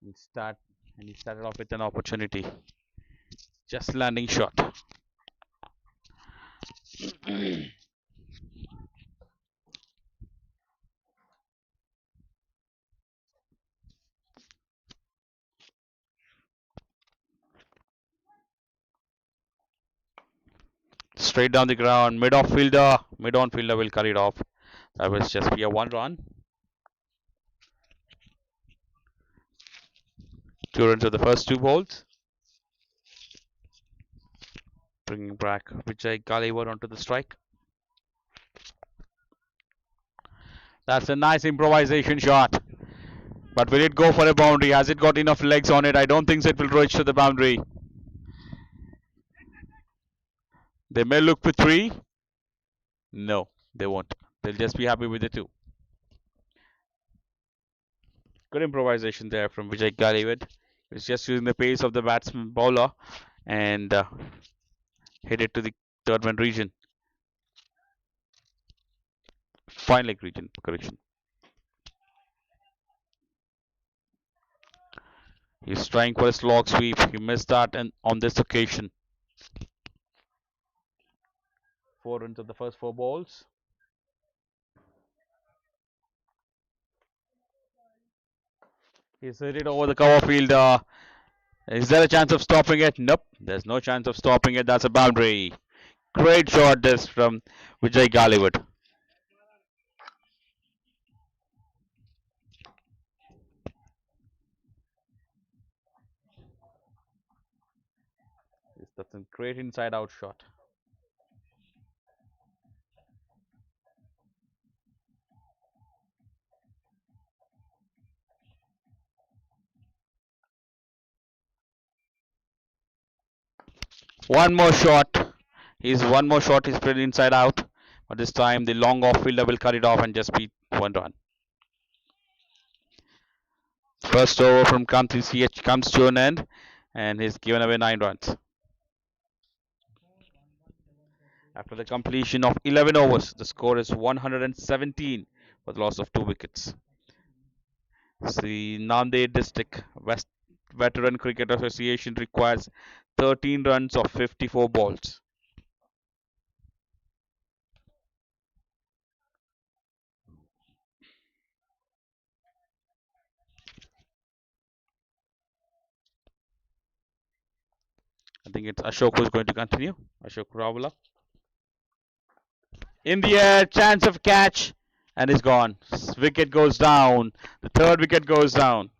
He started off with an opportunity. Just landing shot. Straight down the ground, mid-on fielder will carry it off. That was just be a 1 run. 2 runs of the first 2 balls. Bringing back Vijay Galiwar onto the strike. That's a nice improvisation shot. But will it go for a boundary? Has it got enough legs on it? I don't think so it will reach to the boundary. They may look for 3. No, they won't. They'll just be happy with the 2. Good improvisation there from Vijay Galiwar. He's just using the pace of the batsman bowler and hit it to the third man region. Fine leg region, correction. He's trying for a slog sweep. He missed that and on this occasion. 4 runs of the first 4 balls. He's hit it over the cover field. Is there a chance of stopping it? Nope. There's no chance of stopping it. That's a boundary. Great shot this from Vijay Galiwar. That's a great inside out shot. One more shot. He's played inside out. But this time the long off fielder will cut it off and just beat 1 run. First over from Kranti CH comes to an end and he's given away 9 runs. After the completion of 11 overs, the score is 117 for the loss of 2 wickets. The Nanded District West Veteran Cricket Association requires 13 runs of 54 balls. I think it's Ashok who's going to continue. Ashok Ravala. In the air, chance of catch, and is gone. Wicket goes down. The third wicket goes down.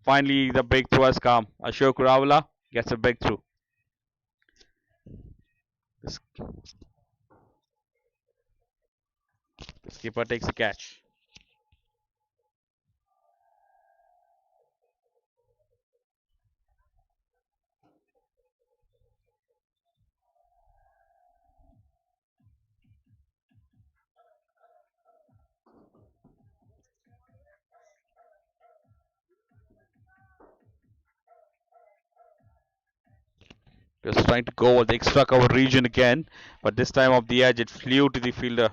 Finally, the breakthrough has come. Ashok Ravala gets a breakthrough. The skipper takes a catch. Just trying to go over the extra cover region again, but this time off the edge it flew to the fielder,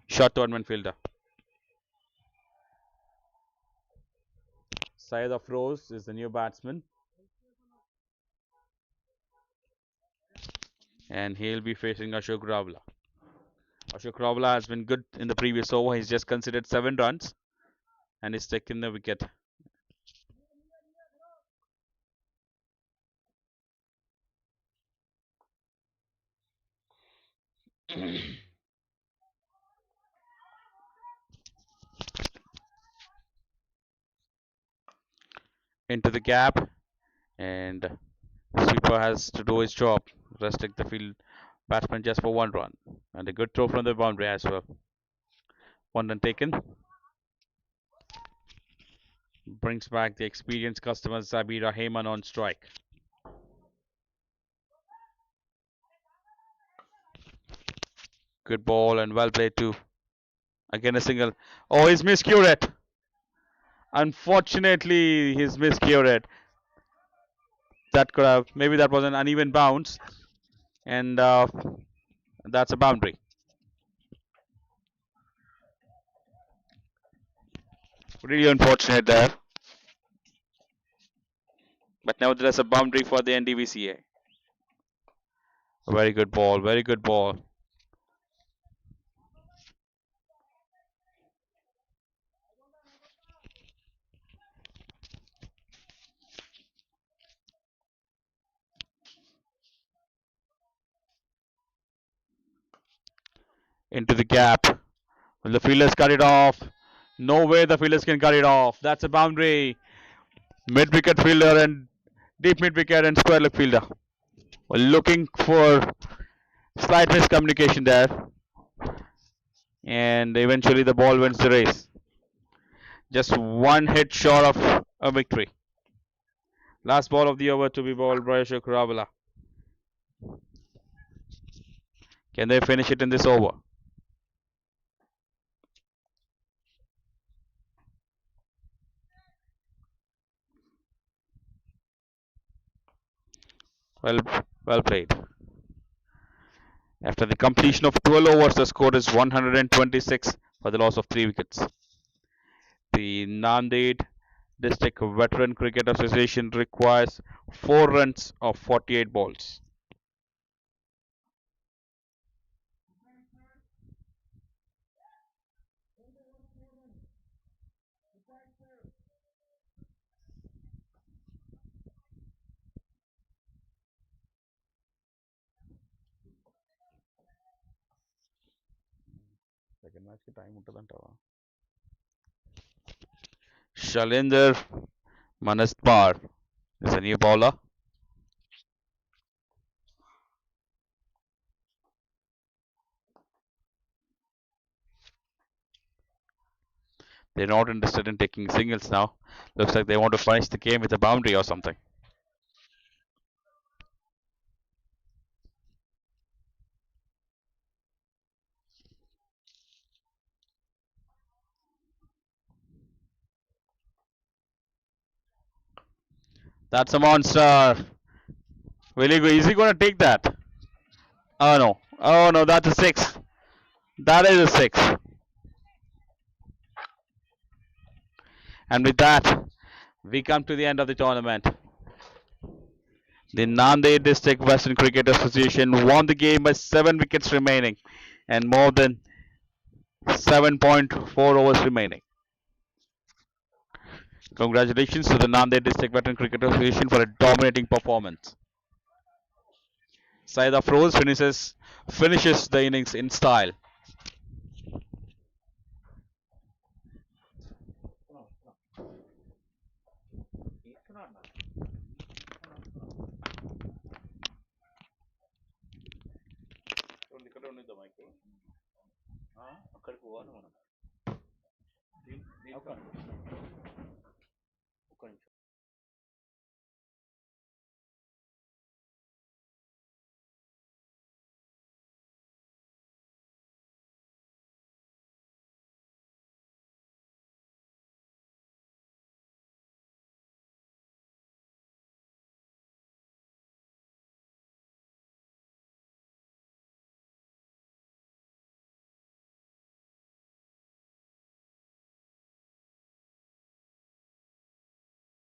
short tournament fielder. Syed Afroz is the new batsman, and he'll be facing Ashok Ravala. Ashok Ravala has been good in the previous over. He's just considered 7 runs, and he's taken the wicket. into the gap, and the sweeper has to do his job, restrict the field batsman just for 1 run, and a good throw from the boundary as well. 1 run taken. Brings back the experienced customer Zabira Heyman on strike. Good ball and well played too. Again a single. Oh, he's miscued it. Unfortunately, he's miscued it. That could have, maybe that was an uneven bounce, and that's a boundary. Really unfortunate there, but nevertheless a boundary for the NDVCA. Very good ball, very good ball. Into the gap. Will the fielders cut it off? No way the fielders can cut it off. That's a boundary. Mid wicket fielder and deep mid wicket and square leg fielder. We're looking for slight miscommunication there. And eventually the ball wins the race. Just one hit short of a victory. Last ball of the over to be bowled by Ashok Rawala. Can they finish it in this over? Well played. After the completion of 12 overs, the score is 126 for the loss of 3 wickets. The Nanded District Veteran Cricket Association requires 4 runs of 48 balls. Shalinder Manastpar is a new bowler. They're not interested in taking singles now. Looks like they want to finish the game with a boundary or something. That's a monster. Is he going to take that? Oh no. Oh no, that's a 6. That is a 6. And with that, we come to the end of the tournament. The Nanded District Western Cricket Association won the game by 7 wickets remaining and more than 7.4 overs remaining. Congratulations to the Nanded District Veteran Cricket Association for a dominating performance. Syed Afroz finishes the innings in style.